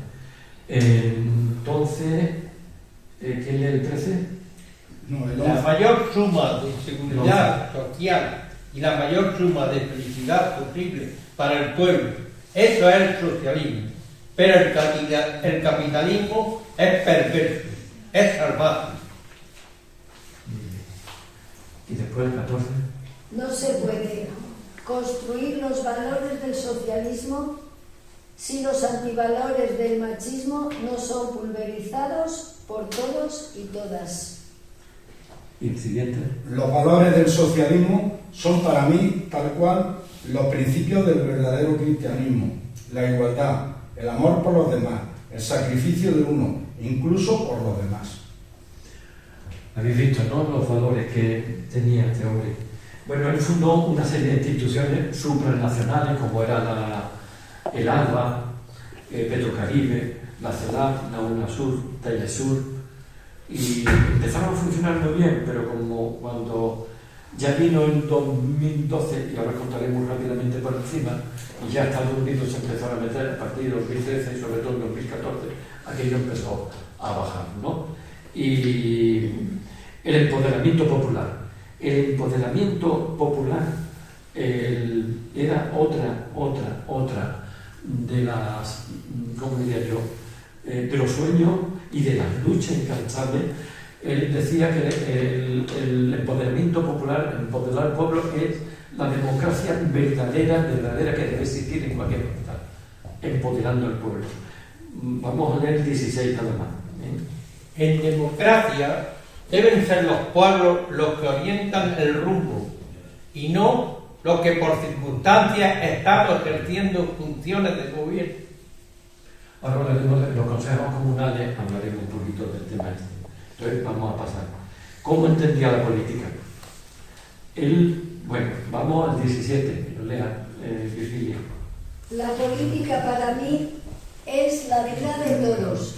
Entonces, ¿quién lee el 13? No, el La 11. mayor suma de seguridad social y la mayor suma de felicidad posible para el pueblo, eso es el socialismo. Pero el capitalismo es perverso, es salvaje. Y después el 14. No se puede construir los valores del socialismo si los antivalores del machismo no son pulverizados por todos y todas. Y el siguiente. Los valores del socialismo son para mí, tal cual, los principios del verdadero cristianismo: la igualdad, el amor por los demás, el sacrificio de uno, incluso por los demás. Habéis visto, ¿no?, los valores que tenía este hombre. Bueno, él fundó una serie de instituciones supranacionales, como era el ALBA, Petrocaribe, la CELAC, la UNASUR, Telesur, y empezaron a funcionar muy bien, pero como cuando ya vino en 2012, y ahora contaré muy rápidamente por encima, y ya Estados Unidos se empezó a meter a partir de 2013 y sobre todo en 2014, aquello empezó a bajar, ¿no? Y el empoderamiento popular. El empoderamiento popular era otra de las, ¿cómo diría yo?, de los sueños y de las luchas incansables. Él decía que el empoderamiento popular, empoderar al pueblo, es la democracia verdadera que debe existir en cualquier capital, empoderando al pueblo. Vamos a leer el 16 nada más. En democracia deben ser los pueblos los que orientan el rumbo y no los que por circunstancias están ejerciendo funciones de gobierno. Ahora hablaremos de los consejos comunales, hablaremos un poquito del tema este. Entonces vamos a pasar. ¿Cómo entendía la política? Bueno, vamos al 17, que lo lea Virgilia. La política para mí es la vida de todos,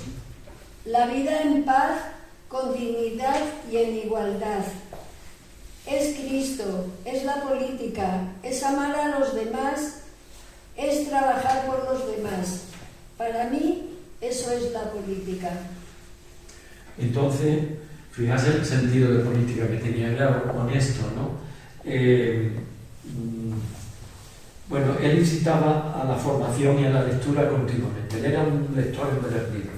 la vida en paz, con dignidad y en igualdad. Es Cristo, es la política, es amar a los demás, es trabajar por los demás. Para mí, eso es la política. Entonces, fijarse el sentido de política que tenía, era honesto, ¿no? Bueno, él incitaba a la formación y a la lectura continuamente. Él era un lector empedernido.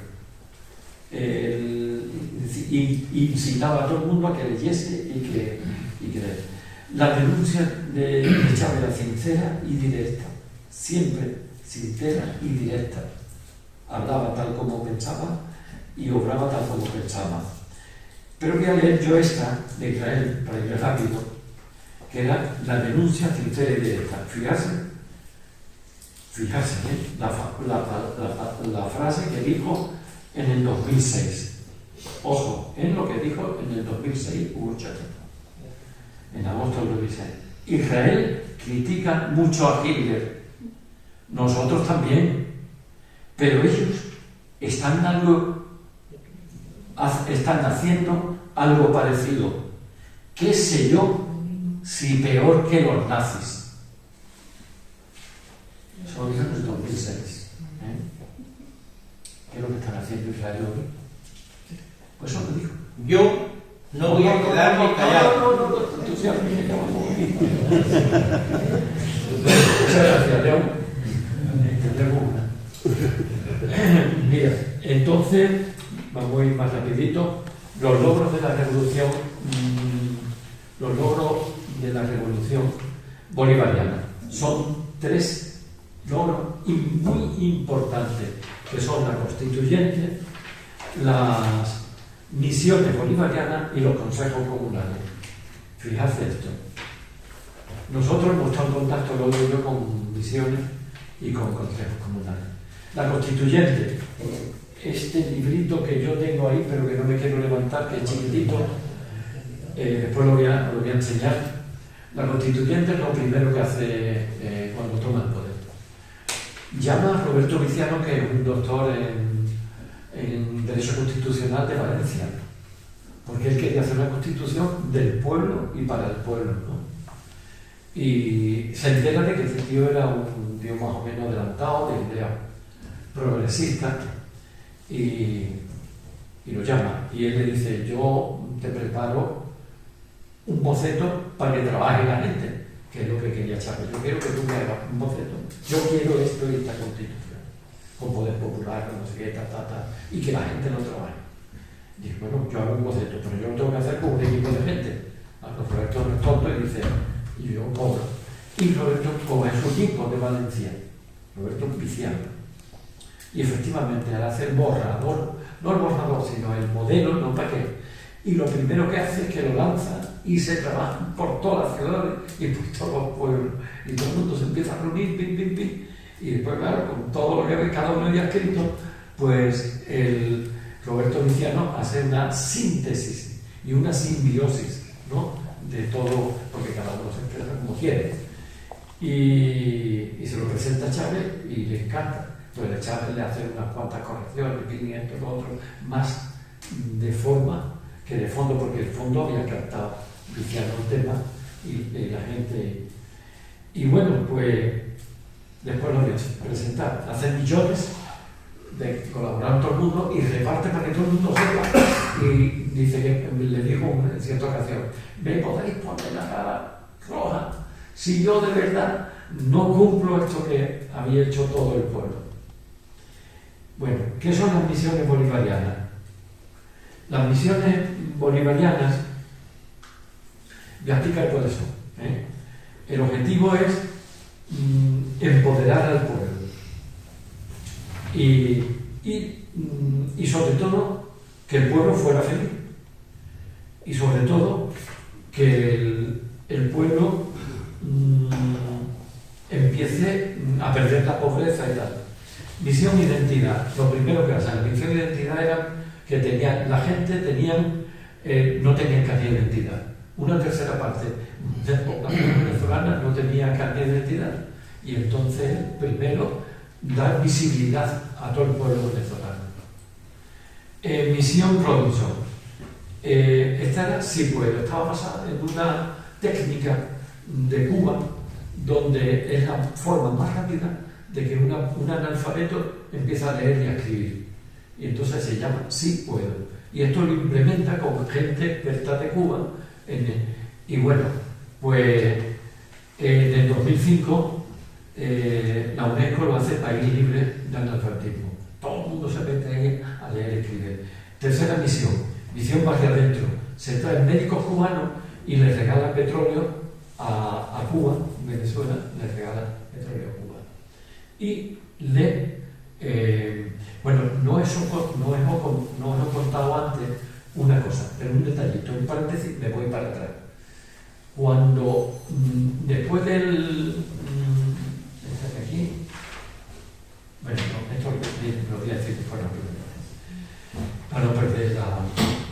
Y incitaba a todo el mundo a que leyese y que la denuncia de Chávez era sincera y directa, siempre sincera y directa. Hablaba tal como pensaba y obraba tal como pensaba. Pero voy a leer yo esta de Israel, para ir rápido, que era la denuncia sincera y directa. Fijarse, la frase que dijo en el 2006. Ojo, en lo que dijo en el 2006 Hugo Chávez, en agosto del 2006. Israel critica mucho a Hitler, nosotros también, pero ellos están haciendo algo parecido. ¿Qué sé yo si peor que los nazis? Eso lo dijo en el 2006. ¿Qué es lo que están haciendo Israel hoy? Pues eso lo dijo. Yo no voy a quedarme callado. Muchas gracias, León. Entendemos una. Mira, entonces, vamos a ir más rapidito. Los logros de la revolución bolivariana son 3 logros muy importantes, que son la constituyente, las misiones bolivarianas y los consejos comunales. Fíjate esto. Nosotros hemos estado en contacto, lo digo yo, con misiones y con consejos comunales. La Constituyente, este librito que yo tengo ahí, pero que no me quiero levantar, que es chiquitito, después lo voy a enseñar. La Constituyente es lo primero que hace cuando toma el poder. Llama a Roberto Viciano, que es un doctor en Derecho Constitucional de Valencia, porque él quería hacer una constitución del pueblo y para el pueblo, ¿no? Y se entera de que este tío era un tío más o menos adelantado, de ideas progresistas, y lo llama. Y él le dice: yo te preparo un boceto para que trabaje la gente, que es lo que quería Chávez. Yo quiero que tú me hagas un boceto. Yo quiero esto y esta constitución, con poder popular, con no sé qué, y que la gente no trabaje. Dice: bueno, yo hago un boceto, pero yo lo tengo que hacer con un equipo de gente. A los Roberto no es tonto y dice: y yo cobro. Y Roberto coge su equipo de Valencia, Roberto Viciano. Y efectivamente, al hacer borrador, no el borrador, sino el modelo, no para qué. Y lo primero que hace es que lo lanza y se trabaja por todas las ciudades y por todos los pueblos. Y todo el mundo se empieza a reunir, y después, claro, con todo lo que cada uno había escrito, pues el Roberto Viciano hace una síntesis y una simbiosis, ¿no?, de todo, porque cada uno se expresa como quiere. Y se lo presenta a Chávez y le encanta. Entonces Chávez le hace unas cuantas correcciones, esto, lo otro, más de forma que de fondo, porque el fondo había captado Viciano el tema y la gente. Y bueno, pues después lo voy a presentar. Hace millones de colaborar todo el mundo y reparte para que todo el mundo sepa. Y dice que le dijo en cierta ocasión: me podéis poner la cara roja si yo de verdad no cumplo esto que había hecho todo el pueblo. Bueno, ¿qué son las misiones bolivarianas? Las misiones bolivarianas, voy a explicar cuáles son. El objetivo es empoderar al pueblo y sobre todo que el pueblo fuera feliz y sobre todo que el pueblo empiece a perder la pobreza y tal. Misión identidad. Lo primero que hace la misión identidad era que la gente no tenía carnet de identidad. Una tercera parte de la población venezolana no tenía carnet de identidad. Y entonces, primero, dar visibilidad a todo el pueblo venezolano. Misión Robinson. Esta era Sí Puedo. Estaba basada en una técnica de Cuba donde es la forma más rápida de que un analfabeto empieza a leer y a escribir. Y entonces se llama Sí Puedo. Y esto lo implementa con gente experta de Cuba. Y bueno, pues en el 2005 la UNESCO lo hace país libre de analfabetismo. Todo el mundo se mete ahí a leer y escribir. Tercera misión, misión Barrio Adentro. Se traen médicos cubanos y les regalan petróleo a Cuba, Venezuela, les regalan petróleo a Cuba. Y bueno, no os he contado antes una cosa, pero un detallito, un paréntesis, me voy para atrás. Cuando, después del... aquí, bueno, no, esto lo voy a decir para no perder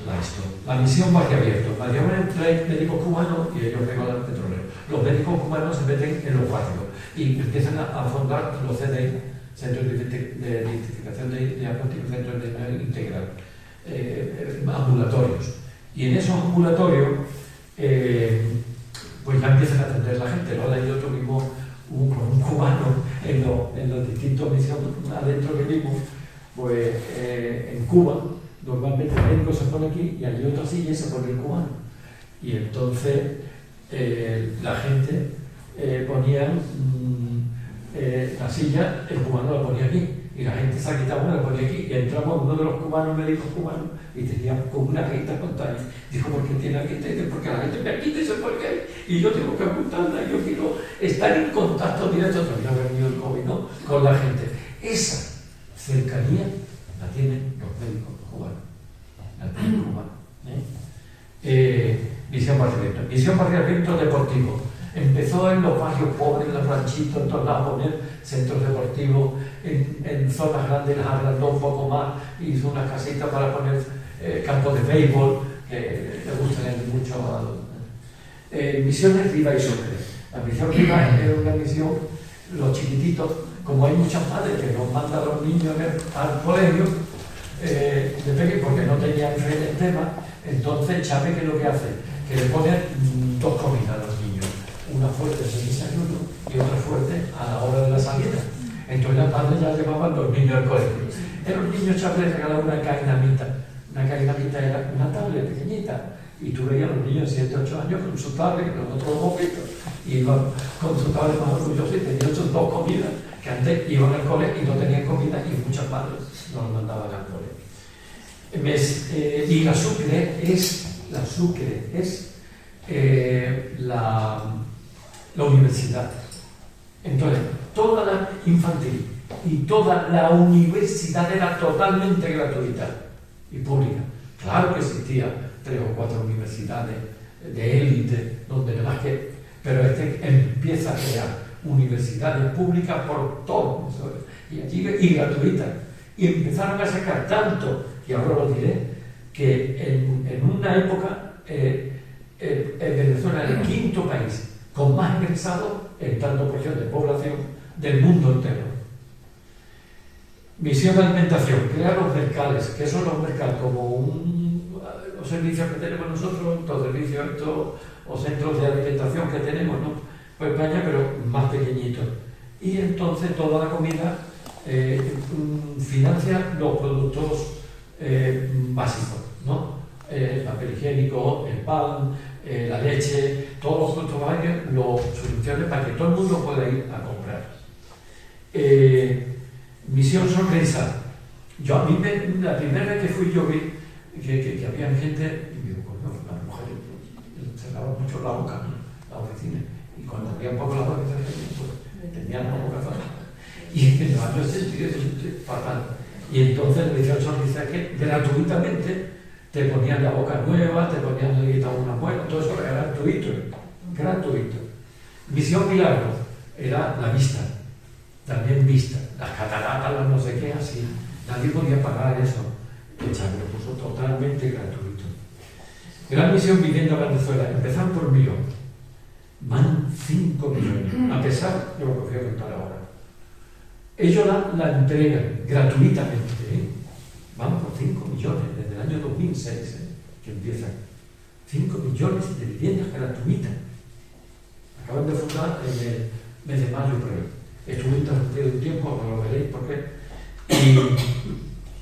la historia. La misión Barrio Abierto. Barrio Abierto trae médicos cubanos y ellos regalan petróleo. Los médicos cubanos se meten en los barrios y empiezan a fundar los CDI, Centros de Identificación de Diagnóstico, Centros de Integral, ambulatorios. Y en esos ambulatorios, pues ya empiezan a atender la gente. Lola y yo tuvimos un cubano en los distintos misiones adentro que vimos, pues en Cuba, normalmente el médico se pone aquí y hay otra silla y se pone el cubano. Y entonces la gente ponía la silla, el cubano la ponía aquí, y la gente se quitaba una, la ponía aquí, y entramos uno de los cubanos, médicos cubanos, y tenía como una quita contada. Dijo: ¿por qué tiene la quita? Porque la gente me quita y se pone ahí, y yo tengo que apuntarla, y yo quiero estar en contacto directo, también ha venido el COVID, ¿no?, con la gente. Esa cercanía la tienen los médicos cubanos, la tienen cubanos. Misión Barrio Abierto. Misión Barrio Abierto deportivo. Empezó en los barrios pobres, en los ranchitos, en todos lados, poner centros deportivos, en zonas grandes las agrandó un poco más, hizo unas casitas para poner campos de béisbol, que le gustan mucho a Misiones Riva y Sucre. La misión Riva era una misión, los chiquititos, como hay muchas madres que nos mandan a los niños al colegio, de pequeño, porque no tenían fe en el tema, entonces Chávez, ¿qué es lo que hace? Que le pone 2 comidas a los niños, una fuerte en el desayuno y otra fuerte a la hora de la salida. Entonces las madres ya llevaban los niños al colegio. A los niños Chávez les regalaba una cainamita. Una cainamita era una tablet pequeñita, y tú veías a los niños de 7 8 años con su tablet, con otros poquitos, y iban con su tablet más orgullosos y tenían sus 2 comidas, que antes iban al colegio y no tenían comida, y muchas madres no los mandaban al colegio. Y la Sucre es la universidad. Entonces, toda la infantil y toda la universidad era totalmente gratuita y pública. Claro que existía 3 o 4 universidades de élite, donde además pero empieza a crear universidades públicas por todo, y gratuitas. Y empezaron a sacar tanto, y ahora lo diré, que en una época Venezuela era el 5º país con más egresados en tanto por ciento de población del mundo entero. Misión de alimentación, crear los mercales, que son los mercados como los servicios que tenemos nosotros, los servicios o centros de alimentación que tenemos, ¿no? Pues España, pero más pequeñitos. Y entonces toda la comida financia los productos básicos, ¿no? El papel higiénico, el pan, la leche, todos los productos básicos, los subvenciones para que todo el mundo pueda ir a comprar. Misión Sonrisa. A mí la primera vez que fui yo vi que había gente, y digo, coño, las mujeres cerraban mucho la boca, ¿no? La oficina, y cuando había un poco la boca, pues tenían la boca cerrada. Y en los años 60, fatal. Y entonces la misión Sonrisa que gratuitamente te ponían la boca nueva, te ponían la guitarra una muela, todo eso era gratuito. Misión Milagro era la vista, también vista, las cataratas, las no sé qué, así, nadie podía pagar eso. El Chávez lo puso totalmente gratuito. Gran Misión Vivienda Venezuela, empezaron por 1 millón, van 5 millones, a pesar de lo que voy a contar ahora. Ellos la entregan gratuitamente, van por 5 millones, desde el año 2006, que empiezan. 5 millones de viviendas gratuitas. Acaban de fundar en el mes de mayo, creo. Estuve interrumpido un tiempo, no lo veréis por qué.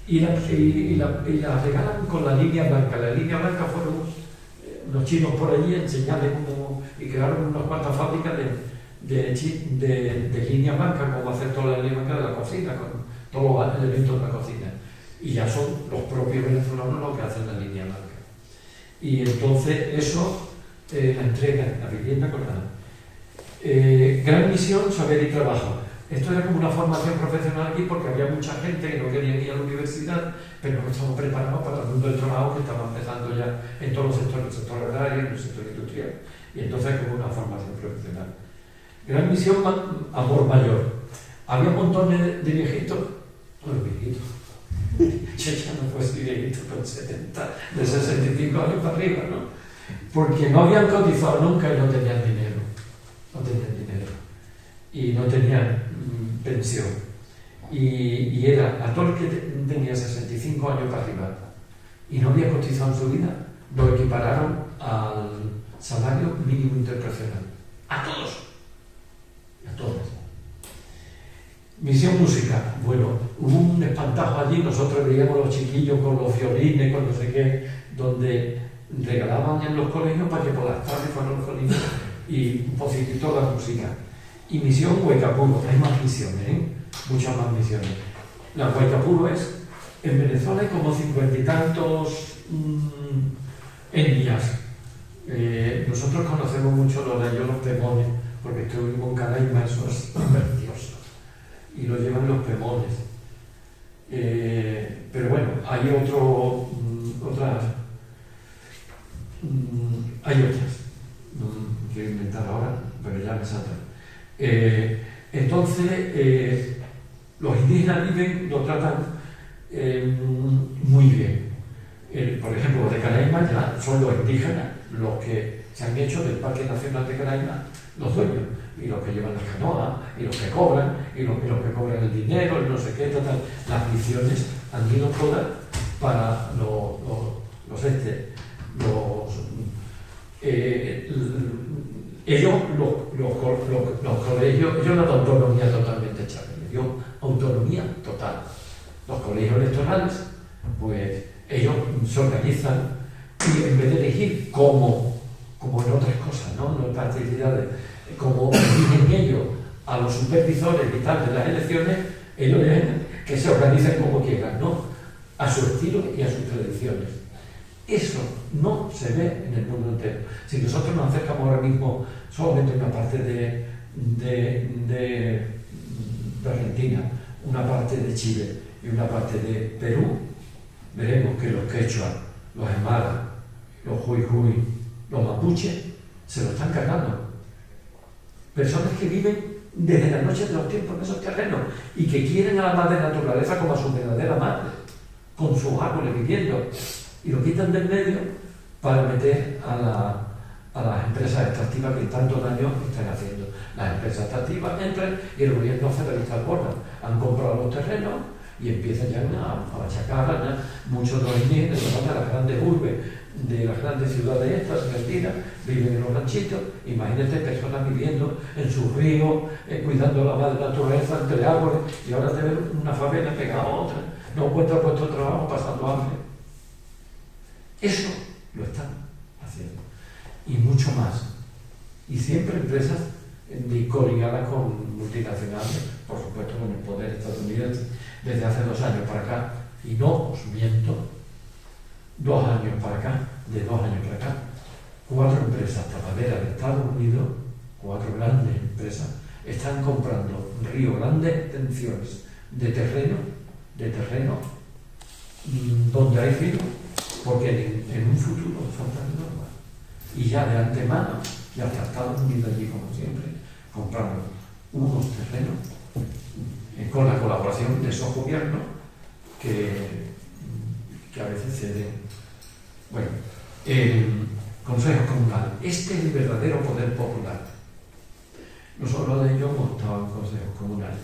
Y la regalan con la línea blanca. La línea blanca fueron los chinos por allí a enseñarles cómo, y crearon unas cuantas fábricas de línea blanca, cómo hacer toda la línea blanca de la cocina, con todos los elementos de la cocina. Y ya son los propios venezolanos los que hacen la línea blanca. Y entonces eso la entregan, la vivienda con la... Gran Misión, Saber y Trabajo. Esto era como una formación profesional aquí porque había mucha gente que no quería ir a la universidad, pero no estaban preparados para el mundo del trabajo que estaba empezando ya en todos los sectores, el sector agrario, en el sector industrial. Y entonces como una formación profesional. Gran Misión, Amor Mayor. Había un montón de viejitos, yo ya no puedo ser viejito con 70, de 65 años para arriba, ¿no? Porque no habían cotizado nunca y no tenían dinero. Y no tenían pensión. Y era a todo el que tenía 65 años para arriba y no había cotizado en su vida, lo equipararon al salario mínimo interprofesional. A todos. A todos. Misión Música. Bueno, hubo un espantajo allí, nosotros veíamos los chiquillos con los violines, con no sé qué, donde regalaban en los colegios para que por las tardes fueran los colegios y posibilitó la música. Y Misión Huaycapuro, hay más misiones, muchas más misiones. La Huaycapuro es, en Venezuela hay como 50 y tantos etnias. Nosotros conocemos mucho lo de ellos, los pemones, porque estuvimos en Canaima, eso es precioso. Y lo llevan los pemones. Pero bueno, hay otras. Hay otras. No quiero inventar ahora, Gran Santo. Entonces, los indígenas viven, lo tratan muy bien. Por ejemplo, los de Canaima ya son los indígenas los que se han hecho del Parque Nacional de Canaima los dueños, y los que llevan las canoas, y los que cobran, y los que cobran el dinero, y no sé qué, tal. Las misiones han ido todas para ellos, los colegios, ellos no dan autonomía totalmente, Chávez, les dio autonomía total. Los colegios electorales, pues ellos se organizan y en vez de elegir como en otras cosas, no en partidariedades, como eligen ellos a los supervisores y tal de las elecciones, ellos dejan que se organicen como quieran, ¿no? A su estilo y a sus tradiciones. Eso no se ve en el mundo entero. Si nosotros nos acercamos ahora mismo solamente a una parte de Argentina, una parte de Chile y una parte de Perú, veremos que los quechua, los aymaras, los juijuy, los mapuches, se lo están cargando. Personas que viven desde la noche de los tiempos en esos terrenos y que quieren a la madre naturaleza como a su verdadera madre, con sus árboles viviendo, y lo quitan del medio para meter a las empresas extractivas que tanto daño están haciendo. Las empresas extractivas entran y el gobierno hace la vista gorda. Han comprado los terrenos y empiezan ya a machacar. Muchos de los indígenas de las grandes urbes, de las grandes ciudades estas, argentinas, viven en los ranchitos. Imagínate personas viviendo en sus ríos, cuidando la madre naturaleza entre árboles, y ahora te ven una favela pegada a otra, no encuentra puesto de trabajo, pasando hambre. Eso lo están haciendo. Y mucho más. Y siempre empresas coligadas con multinacionales, por supuesto con el poder estadounidense, desde hace 2 años para acá. Y no os miento, 2 años para acá, de 2 años para acá, 4 empresas tabaqueras de Estados Unidos, 4 grandes empresas, están comprando Río Grande extensiones de terreno donde hay río, porque en un futuro faltan normas. Y ya de antemano, ya hasta Estados Unidos allí, como siempre, compraron unos terrenos con la colaboración de esos gobiernos que a veces ceden. Bueno, el Consejo Comunal. Este es el verdadero poder popular. Nosotros de ello hemos estado en consejos comunales.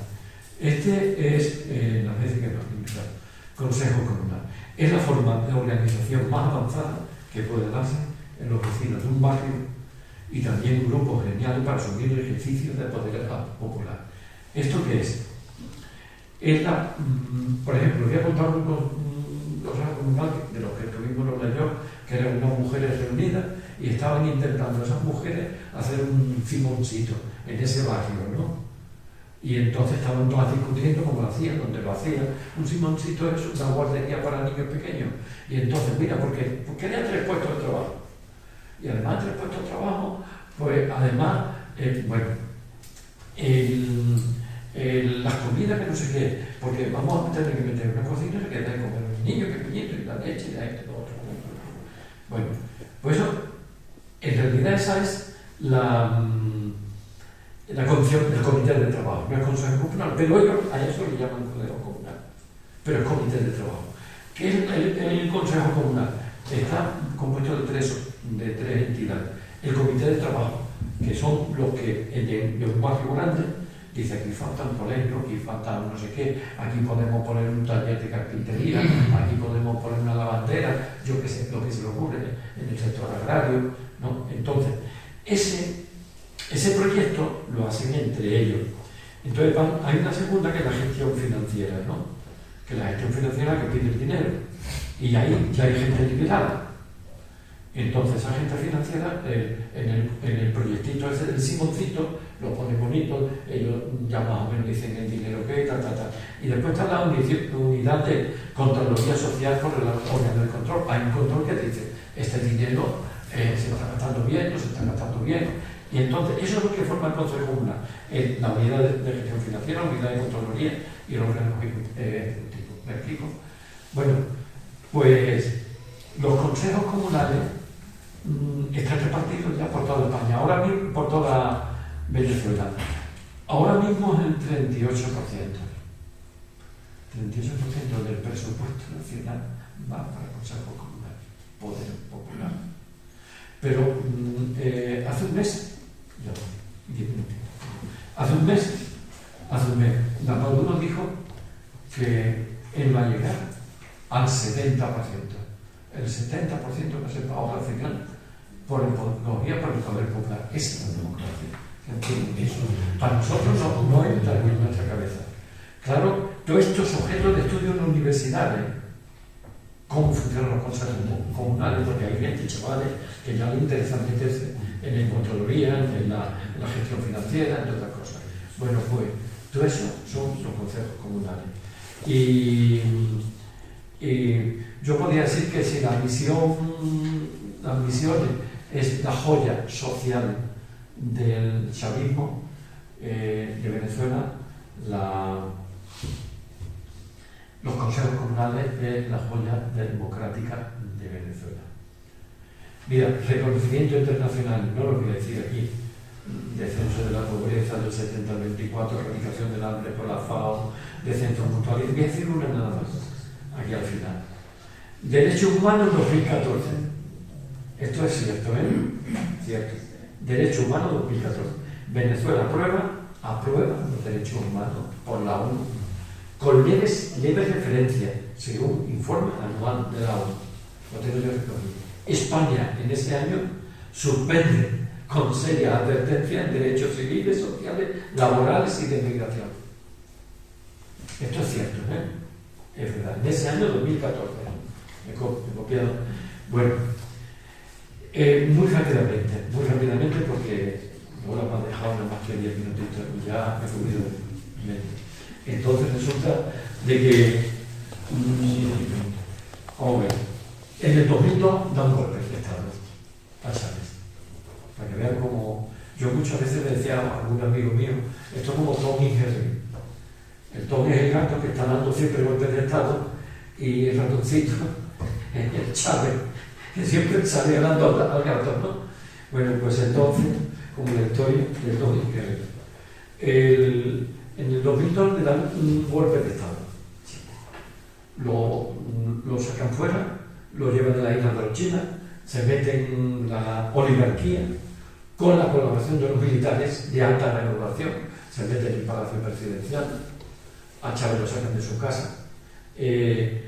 Este es las veces que nos invitado. Consejo Comunal. Es la forma de organización más avanzada que puede darse en los vecinos de un barrio, y también un grupo genial para asumir el ejercicio del poder popular. ¿Esto qué es? Por ejemplo, voy a contar un consejo comunal de los que tuvimos en Nueva York, que eran unas mujeres reunidas y estaban intentando esas mujeres hacer un simoncito en ese barrio, ¿no? Y entonces estaban todas discutiendo cómo lo hacían, dónde lo hacían. Un simoncito es una guardería para niños pequeños. Y entonces, mira, ¿por qué le dan 3 puestos de trabajo? Y además 3 puestos de trabajo, pues además, las comidas que no sé qué, porque vamos a tener que meter una cocina que da de comer a los niños pequeñitos, y la leche, y la esto, lo otro. Bueno, pues eso, en realidad esa es la condición del comité de trabajo, no es consejo comunal, pero ellos a eso le llaman consejo comunal, pero es comité de trabajo. ¿Qué es el consejo comunal? Está compuesto de tres entidades. El comité de trabajo, que son los que en un barrio grande dice: aquí faltan colegios, aquí faltan no sé qué, aquí podemos poner un taller de carpintería, aquí podemos poner una lavandera, yo qué sé, lo que se le ocurre en el sector agrario, ¿no? Entonces, ese proyecto lo hacen entre ellos. Entonces hay una segunda, que es la gestión financiera, ¿no? Que la gestión financiera que pide el dinero, y ahí ya hay gente liberada. Entonces esa gente financiera, en el proyectito ese del simoncito, lo ponen bonito, ellos ya más o menos dicen el dinero que tal. Y después está la unidad de Contraloría Social por la órgano de control. Hay un control que dice: este dinero se está gastando bien, no se está gastando bien. Y entonces eso es lo que forma el Consejo Comunal: la unidad de gestión financiera, la unidad de Contraloría y el órgano ejecutivo. ¿Me explico? Bueno, pues los consejos comunales están repartidos ya por toda España, ahora mismo por toda Venezuela. Ahora mismo es el 38%. 38% del presupuesto nacional va para el Consejo Comunal, Poder Popular. Pero hace un mes, don Maduro dijo que él va a llegar al 70%. El 70% va a ser ahora al final por el Poder Popular. Esa es la democracia. Eso para nosotros no entra en nuestra cabeza. Claro, todo esto es objeto de estudio en las universidades. Cómo funcionan los consejos comunales, porque hay gente, chavales, que ya le interesa meterse en la Contraloría, en la gestión financiera, en otras cosas. Bueno, pues todo eso son los consejos comunales. Y yo podría decir que si las misiones es la joya social del chavismo de Venezuela, los consejos comunales es la joya democrática de Venezuela. Mira, reconocimiento internacional, no lo voy a decir aquí, descenso de la pobreza del 70 al 24, erradicación del hambre por la FAO, descenso mutual, voy a decir una nada más, aquí al final. Derechos humanos 2014, esto es cierto, Cierto. Derechos humanos 2014, Venezuela aprueba los derechos humanos por la ONU, con leves referencias, según informe anual de la ONU. Lo tengo yo recogido. España en ese año suspende con serias advertencias en derechos civiles, sociales, laborales y de migración. Esto es cierto, es verdad. En ese año 2014, he copiado. Bueno, muy rápidamente, porque no la me ha dejado nada más que 10 minutitos y ya me he subido. Entonces resulta de que en el 2002 da un golpe de Estado a Chávez, para que vean cómo yo muchas veces le decía a algún amigo mío, esto es como Tom y Jerry. El Tom es el gato que está dando siempre golpes de Estado y el ratoncito es el Chávez, que siempre sale ganando al gato, ¿no? Bueno, pues entonces, como la historia de Tom y Jerry. En el 2002 le dan un golpe de Estado. Lo sacan fuera, lo llevan de la isla de China, se meten en la oligarquía con la colaboración de los militares de alta graduación, se meten en el Palacio Presidencial, a Chávez lo sacan de su casa y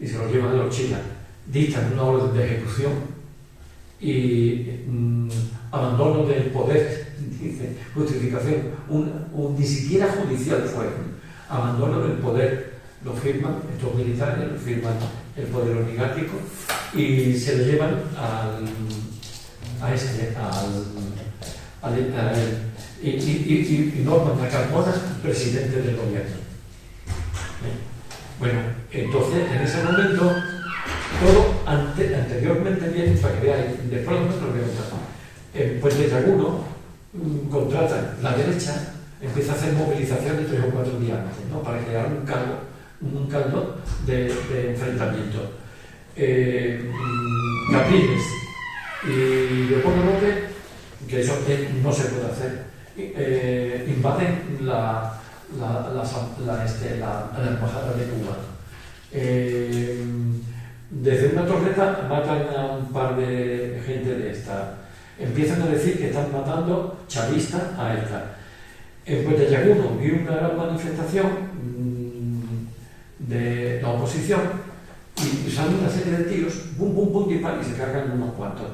se lo llevan a los chinos, dictan una orden de ejecución y abandono del poder. Dice, justificación, ni siquiera judicial fue, abandono del poder, lo firman estos militares, lo firman el poder oligárquico y se lo llevan y Norman Carmona, presidente del gobierno. Bueno, entonces en ese momento todo anteriormente bien, para que veáis, después lo voy a contar. Pues de Llaguno contratan la derecha, empieza a hacer movilizaciones 3 o 4 días antes, ¿no? Para crear un caldo de enfrentamiento. Capriles y Leopoldo López, que eso no se puede hacer, invaden la embajada de Cuba. Desde una torreta matan a un par de gente de esta. Empiezan a decir que están matando chavistas a esta. En Puente Llaguno vi una gran manifestación de la oposición y salen una serie de tiros, bum, bum, bum, y se cargan unos cuantos,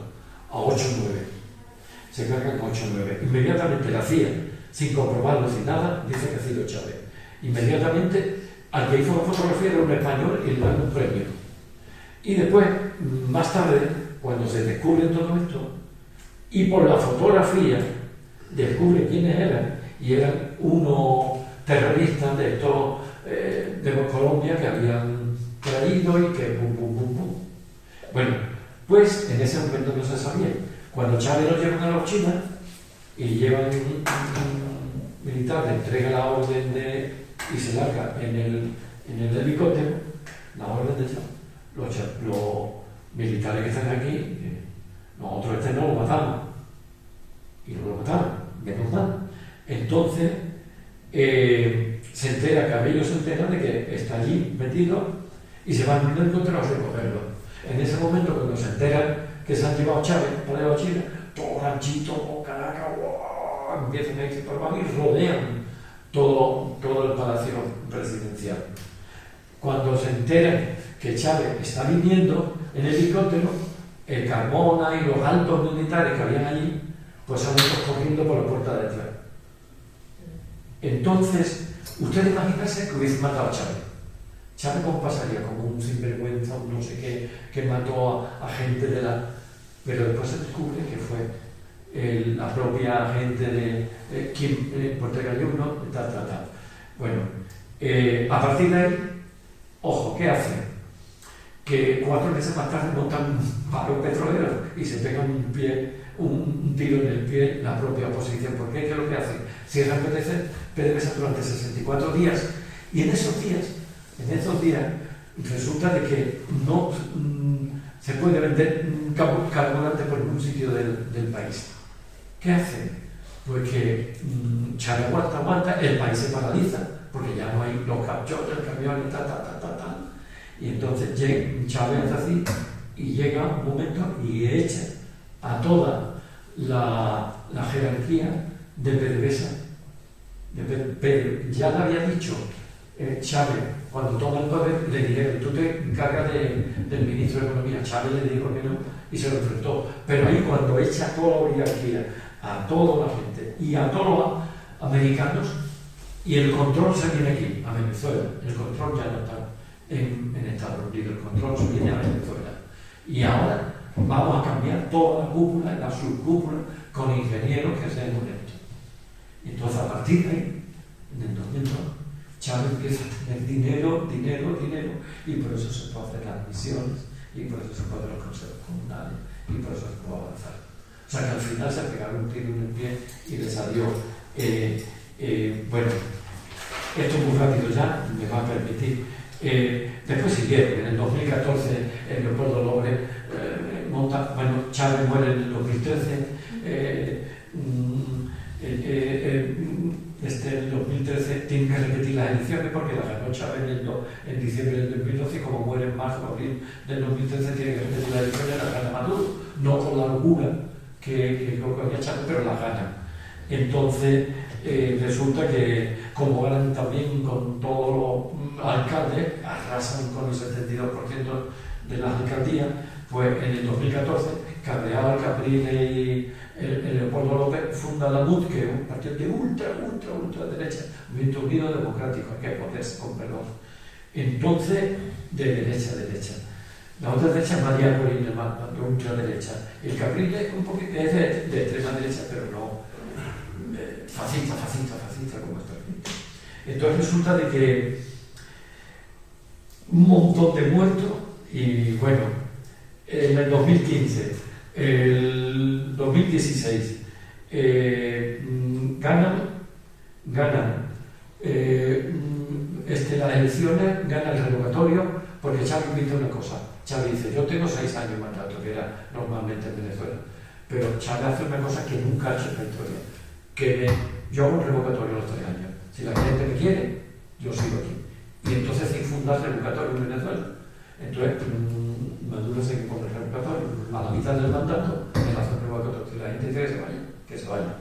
a 8 o 9. Se cargan a 8 o 9. Inmediatamente la CIA, sin comprobarlo, sin nada, dice que ha sido Chávez. Inmediatamente, al que hizo la fotografía era un español y le dan un premio. Y después, más tarde, cuando se descubre todo esto, y por la fotografía descubre quiénes eran, y eran unos terroristas de estos de Colombia que habían traído y que bum, bum, bum, bum. Bueno, pues en ese momento no se sabía. Cuando Chávez lo llevan a los chinos y llevan un militar, le entrega la orden y se larga en el helicóptero, la orden de Chávez, los militares que están aquí, nosotros no lo matamos. Y no lo mataron, menos mal. Entonces, se entera, Cabello se entera de que está allí metido y se van a encontrar a recogerlo. En ese momento, cuando se enteran que se han llevado a Chávez para llevar a Chile, todo ranchito, Caracas, empiezan a irse por abajo y rodean todo el palacio presidencial. Cuando se enteran que Chávez está viniendo en helicóptero, el Carmona y los altos militares que habían allí, pues salen corriendo por la puerta de atrás. Entonces, ustedes imagínense que hubiese matado a Chávez. Chávez, ¿cómo pasaría? Como un sinvergüenza, un no sé qué, que mató a gente de la... Pero después se descubre que fue la propia gente de quien Portegalluno, tal. Bueno, a partir de ahí, ojo, ¿qué hacen? Que 4 meses más tarde montan un paro petrolero y se pegan un tiro en el pie la propia oposición. ¿Por qué? ¿Qué es lo que hacen? Cierran PDVSA durante 64 días y en esos días resulta de que no se puede vender carburante por ningún sitio del país. ¿Qué hacen? Pues que Chávez aguanta, el país se paraliza porque ya no hay los camiones, tal. Y entonces Chávez hace así y llega un momento y echa a toda la jerarquía de PDVSA. Ya le había dicho Chávez, cuando toma el poder, le dijeron, tú te encargas del ministro de Economía. Chávez le dijo que no y se lo enfrentó. Pero ahí cuando echa a toda la oligarquía, a toda la gente y a todos los americanos, y el control se viene aquí, a Venezuela. El control ya no está en Estados Unidos, el control se viene a Venezuela. Y ahora vamos a cambiar toda la cúpula, la subcúpula, con ingenieros que sean honestos. Y entonces, a partir de ahí, en el 2002, Chávez empieza a tener dinero, y por eso se puede hacer las misiones, y por eso se puede hacer los consejos comunales, y por eso se puede avanzar. O sea que al final se pegaron un tiro en el pie y le salió. Bueno, esto muy rápido ya, me va a permitir. Después siguieron, en el 2014 Leopoldo López monta, bueno, Chávez muere en el 2013, el 2013 tiene que repetir las elecciones porque las ganó Chávez en diciembre del 2012 y como muere en marzo o abril del 2013 tiene que repetir las elecciones y las gana Maduro, no con la locura que había Chávez, pero las gana. Entonces resulta que como ganan también con todos los alcaldes, arrasan con el 72% de las alcaldías, pues en el 2014 Cabreado, Capriles y el Leopoldo López funda la MUD, que es un partido de ultra derecha, Movimiento Unido Democrático, que ponerse con perdón. Entonces, de derecha. La otra derecha es María Corina, de ultraderecha. El Capriles un poquito es de extrema derecha, pero no fascista como esta gente. Entonces resulta de que un montón de muertos y bueno, en el 2015, el 2016 ganan las elecciones, gana el revocatorio porque Chávez invita una cosa. Chávez dice, yo tengo 6 años de mandato, que era normalmente en Venezuela, pero Chávez hace una cosa que nunca ha hecho en la historia, que yo hago un revocatorio a los 3 años. Si la gente me quiere, yo sigo aquí. Y entonces sin fundar revocatorio en Venezuela. Entonces, Maduro se con el revocatorio. A la mitad del mandato, él hace un revocatorio. Si la gente quiere que se vaya.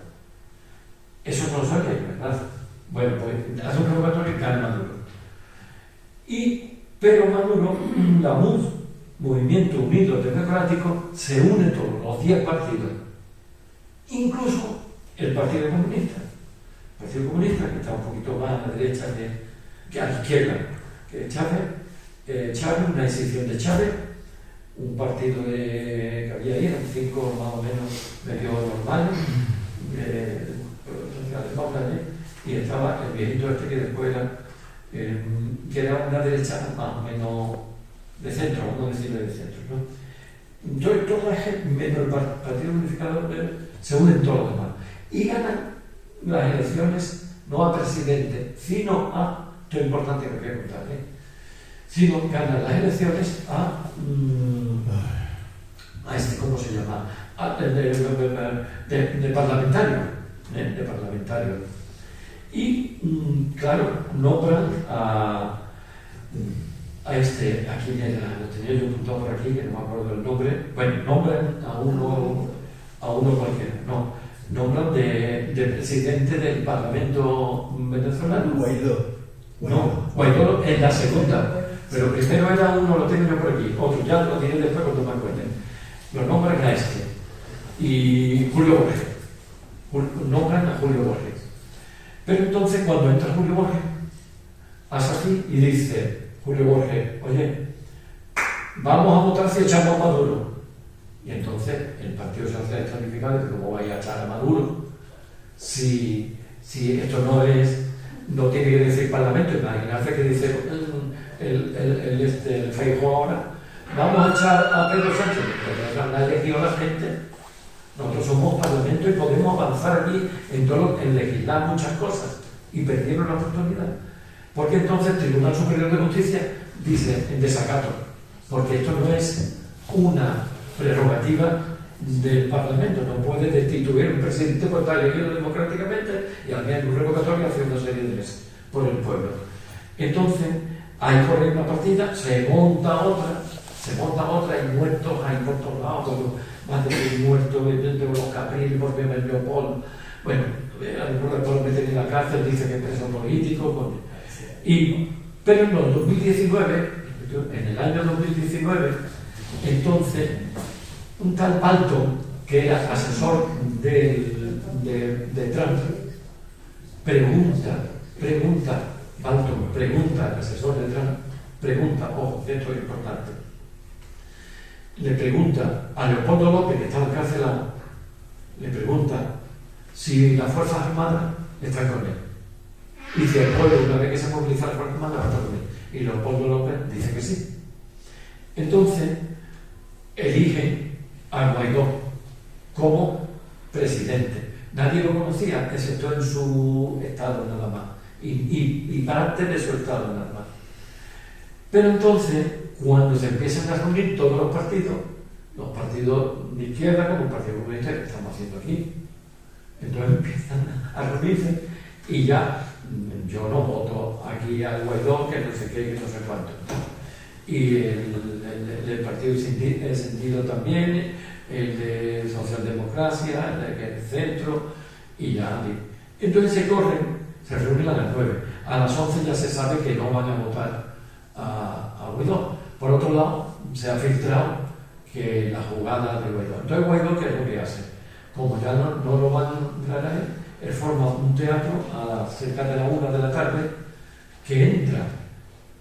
Eso no lo sabía, ¿verdad? Bueno, pues hace un revocatorio y gana Maduro. Pero Maduro, la MUD, Movimiento Unido Democrático, se une todos los 10 partidos. Incluso el Partido Comunista. El Partido Comunista, que está un poquito más a la derecha que a la izquierda, que Chávez, una decisión de Chávez, un partido que había ahí, eran 5 más o menos medio normales, y estaba el viejito este que después era, que era una derecha más o menos de centro, vamos a decirle de centro, ¿no? Entonces, toda la gente, menos el Partido Unificado, se unen todos los demás. Y ganan las elecciones no a presidente, sino a, esto es importante que voy a contar, sino ganan las elecciones a ¿cómo se llama? De parlamentario. de parlamentarios. Y, claro, nombran a quién era, lo tenía yo apuntado por aquí, que no me acuerdo del nombre. Bueno, nombran a uno cualquiera, no, nombran de presidente del Parlamento venezolano. Guaidó. No, Guaidó en la segunda, pero primero era uno, lo tengo yo por aquí, otro, ya lo diré después cuando me acuerde. Lo nombran a y Julio Borges, nombran a Julio Borges. Pero entonces cuando entra Julio Borges, hace así y dice Julio Borges, oye, vamos a votar si echamos a Maduro. Y entonces el Partido Socialista Unificado dice, ¿cómo vais a echar a Maduro? Si esto no tiene que decir Parlamento, imaginarse que dice el Feijóo ahora, vamos a echar a Pedro Sánchez, porque la elegido la gente. Nosotros somos Parlamento y podemos avanzar aquí en legislar muchas cosas, y perdieron la oportunidad. Porque entonces el Tribunal Superior de Justicia dice en desacato, porque esto no es una prerrogativa del Parlamento, no puede destituir un presidente por estar elegido democráticamente y al menos un revocatorio hace una serie de meses por el pueblo. Entonces hay por ahí una partida, se monta otra y muertos hay por todos lados, más de 1000 muertos de los Capriles, porque Leopoldo, bueno, algunos lo meten en la cárcel, dice que es preso político, pero en el 2019, en el año 2019, entonces un tal Balton, que era asesor de Trump, pregunta, Balton pregunta al asesor de Trump, ojo, esto es importante, le pregunta a Leopoldo López, que está encarcelado, le pregunta si las Fuerzas Armadas están con él. Y si el pueblo, una vez que se moviliza las Fuerzas Armadas, va a estar con él. Y Leopoldo López dice que sí. Entonces, eligen a Guaidó como presidente. Nadie lo conocía, excepto en su estado nada más. Y parte de su estado nada más. Pero entonces, cuando se empiezan a reunir todos los partidos de izquierda, como el Partido Comunista, que estamos haciendo aquí, entonces empiezan a reunirse y ya yo no voto aquí al Guaidó, que no sé qué, que no sé cuánto. Y el Partido Sentido también, el de Socialdemocracia, el Centro, y ya. Entonces se reúnen a las 9. A las 11 ya se sabe que no van a votar a Guaidó. Por otro lado, se ha filtrado que la jugada de Guaidó. Entonces Guaidó, ¿qué es lo que hace? Como ya no lo van a entrar a él forma un teatro a cerca de la 1 de la tarde, que entra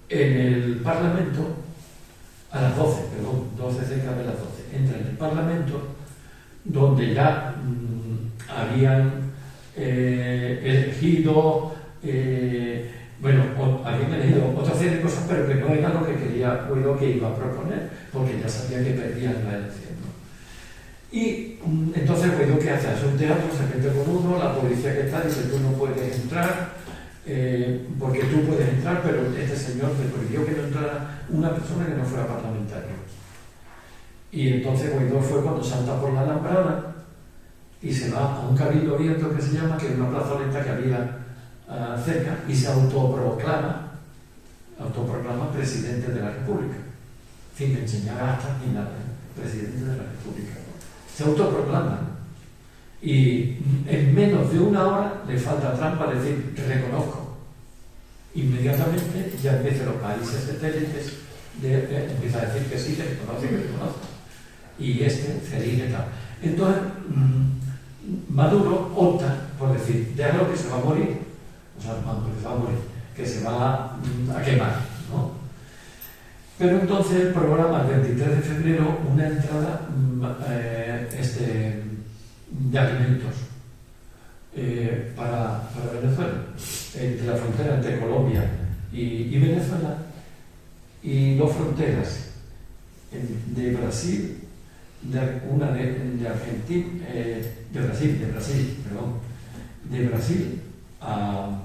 en el Parlamento a las 12, cerca de las 12. Entra en el Parlamento, donde ya habían elegido, habían elegido otra serie de cosas, pero que no era lo que quería Guaidó que iba a proponer, porque ya sabía que perdían la elección, ¿no? Y entonces Guaidó, ¿qué hace? Hace un teatro, se mete con uno, la policía que está dice, tú no puedes entrar, porque tú puedes entrar, pero este señor me prohibió que no entrara una persona que no fuera parlamentario. Y entonces Guaidó fue cuando salta por la Alambrada y se va a un cabildo abierto que se llama, que es una plazoleta que había cerca, y se autoproclama presidente de la República, sin enseñar hasta ni nada, presidente de la República. Se autoproclama. Y en menos de una hora le falta a Trump para decir, reconozco. Inmediatamente ya empiezan los países satélites, empieza a decir que sí, que reconoce, que reconoce. Y se elige tal. Entonces, Maduro opta por decir, déjalo que se va a morir, que se va a quemar, ¿no? Pero entonces el programa el 23 de febrero una entrada de alimentos para Venezuela, entre la frontera entre Colombia y Venezuela, y dos fronteras de Brasil, de Argentina, de Brasil a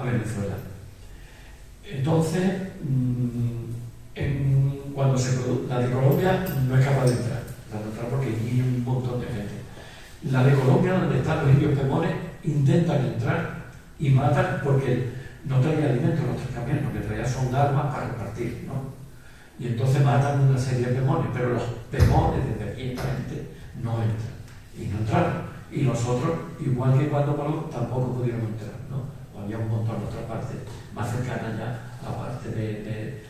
Venezuela. Entonces, cuando la de Colombia no es capaz de entrar porque hay un montón de gente. La de Colombia, donde están los indios pemones, intentan entrar y matan porque no traía alimentos los 3 camiones, lo que traía son armas para repartir, ¿no? Y entonces matan una serie de pemones, pero los pemones desde aquí esta gente no entran. Y no entraron. Y nosotros, igual que cuando Colón, tampoco pudieron entrar, ¿no? Había un montón de otra parte, más cercana ya a la parte de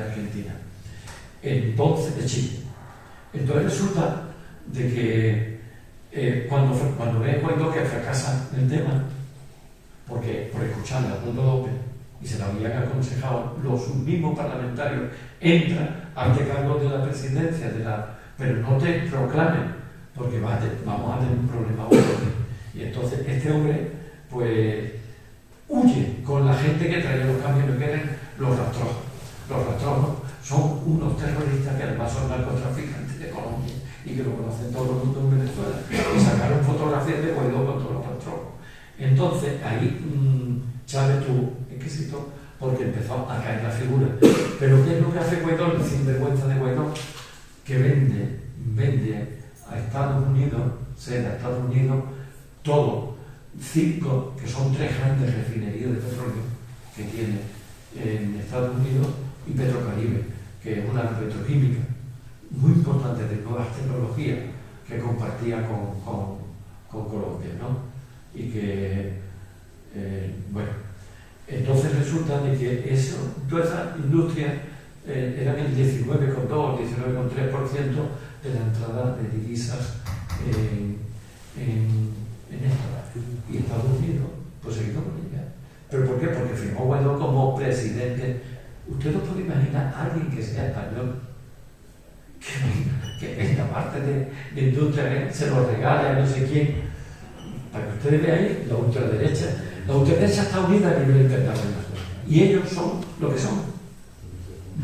Argentina. Entonces, de Chile. Entonces resulta de que cuando ve Guaidó que fracasa el tema, porque por escucharle a Mundo López, y se lo habían aconsejado los mismos parlamentarios, entra ante cargo de la presidencia, pero no te proclamen, porque vamos a tener un problema. Y entonces este hombre, pues, huye con la gente que traía los camiones, que eran los rastrojos. Los rastrojos son unos terroristas que además son narcotraficantes de Colombia y que lo conocen todo el mundo en Venezuela. Y sacaron fotografías de Guaidó con todos los rastrojos. Entonces ahí Chávez tuvo éxito porque empezó a caer la figura. Pero ¿qué es lo que hace Guaidó? El sinvergüenza de Guaidó, que vende a Estados Unidos, a Estados Unidos, todo, 5, que son 3 grandes refinerías de petróleo que tiene en Estados Unidos, y Petrocaribe, que es una petroquímica muy importante de nuevas tecnologías que compartía con Colombia, ¿no? Y que, bueno, entonces resulta de que toda esa industria eran el 19,2, 19,3% de la entrada de divisas en esto. Y Estados Unidos, pues se quedó con ella. ¿Pero por qué? Porque firmó Guaidó como presidente. Usted no puede imaginar a alguien que sea español, que esta parte de industria se lo regale a no sé quién. Para que ustedes vean ahí, la ultraderecha. La ultraderecha está unida a nivel internacional. Y ellos son lo que son.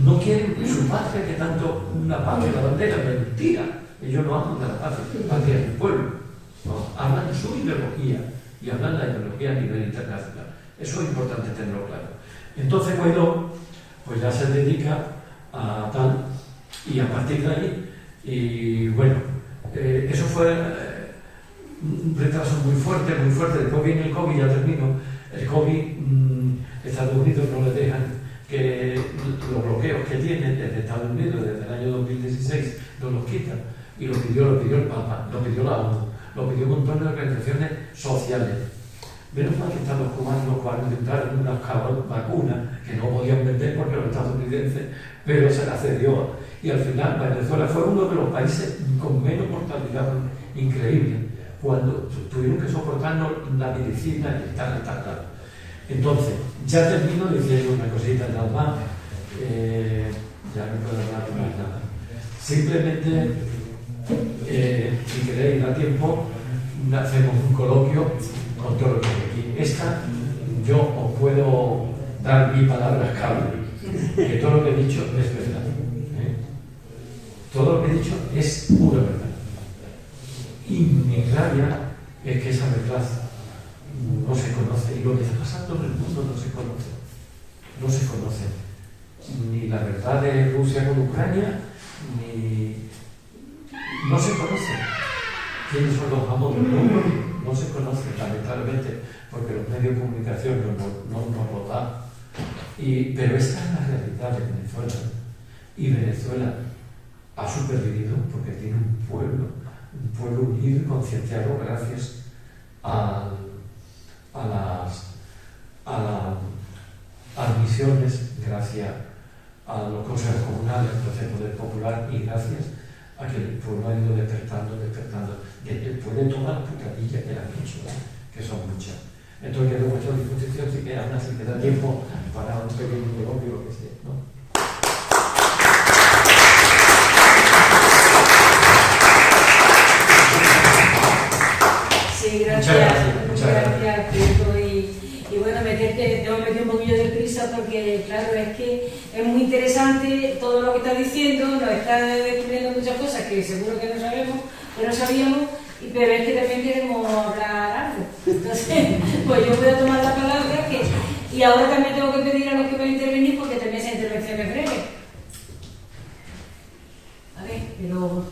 No quieren su patria, que tanto una patria, la bandera, es mentira. Ellos no hablan de la patria del pueblo. No, hablan de su ideología y hablan de la ideología a nivel internacional. Eso es importante tenerlo claro. Entonces Guaidó, pues ya se dedica a tal, y a partir de ahí, y bueno, eso fue un retraso muy fuerte. Después viene el COVID, ya termino. El COVID, Estados Unidos no le dejan, que los bloqueos que tienen desde Estados Unidos desde el año 2016 no los quitan, y lo pidió el Papa, lo pidió la ONU, lo pidió un montón de organizaciones sociales. Menos mal que están los cubanos, los cuales intentaron unas vacunas que no podían vender porque los estadounidenses, pero se las cedió. Y al final Venezuela fue uno de los países con menos mortalidad increíble, cuando tuvieron que soportarnos la medicina y tal. Entonces, ya termino diciendo una cosita nada más. Ya no puedo hablar más nada. Simplemente, si queréis, da tiempo, hacemos un coloquio con todo lo que hay aquí. Yo os puedo dar mi palabra cable, que todo lo que he dicho es verdad. Todo lo que he dicho es pura verdad. Y mi rabia es que esa verdad no se conoce, y lo que está pasando en el mundo no se conoce. Ni la verdad de Rusia con Ucrania, no se conoce. ¿Quiénes son los amos del mundo? No se conoce, lamentablemente, porque los medios de comunicación no nos lo dan. Pero esta es la realidad de Venezuela. Y Venezuela ha supervivido porque tiene un pueblo unido y concienciado gracias a las misiones, gracias a los consejos comunales, al proceso poder popular, y gracias a que el pueblo ha ido despertando, después de todas las putadillas que le han hecho, ¿no? Que son muchas. Entonces quedo a vuestra disposición, si queda una, si queda tiempo para un pequeño negocio, lo que sea, ¿no? Sí, gracias. Muchas gracias, Cristo. Y bueno, tengo que meter un poquillo de prisa porque, claro, es que es muy interesante todo lo que está diciendo, nos está descubriendo muchas cosas que seguro que no sabíamos, pero es que también queremos hablar algo. Entonces, pues yo voy a tomar la palabra y ahora también tengo que pedir a los que van a intervenir porque también esa intervención es breve. A ver,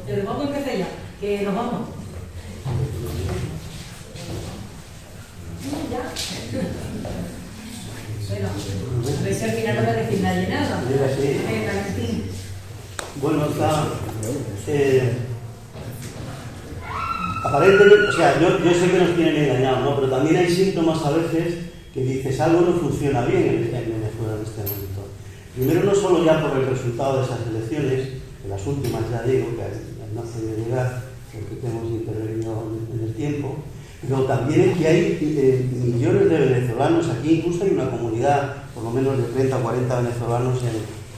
pero vamos a empezar ya, que nos vamos. ya. Bueno, a ver si al final no va a decir nadie nada. Venga, Martín. Bueno, aparentemente, o sea, yo sé que nos tienen engañados, ¿no? Pero también hay síntomas a veces que dices algo no funciona bien en Venezuela en este momento. Primero, no solo ya por el resultado de esas elecciones, de las últimas ya digo, que no ha podido llegar, porque hemos intervenido en el tiempo, pero también es que hay millones de venezolanos aquí, incluso hay una comunidad, por lo menos de 30 o 40 venezolanos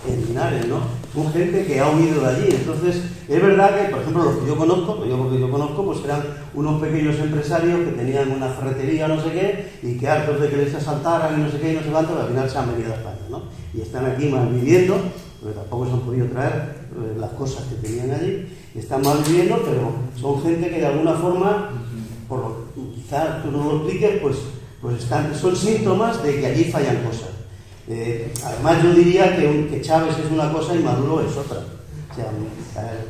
en Linares, ¿no? Son gente que ha huido de allí. Entonces, es verdad que, por ejemplo, los que yo conozco, pues eran unos pequeños empresarios que tenían una ferretería no sé qué, y que hartos de que les asaltaran y no sé qué y no sé cuánto, al final se han venido a España, ¿no? Y están aquí mal viviendo, porque tampoco se han podido traer las cosas que tenían allí, están mal viviendo, pero son gente que de alguna forma, quizás tú no lo expliques, pues son síntomas de que allí fallan cosas. Además yo diría que Chávez es una cosa y Maduro es otra. O sea,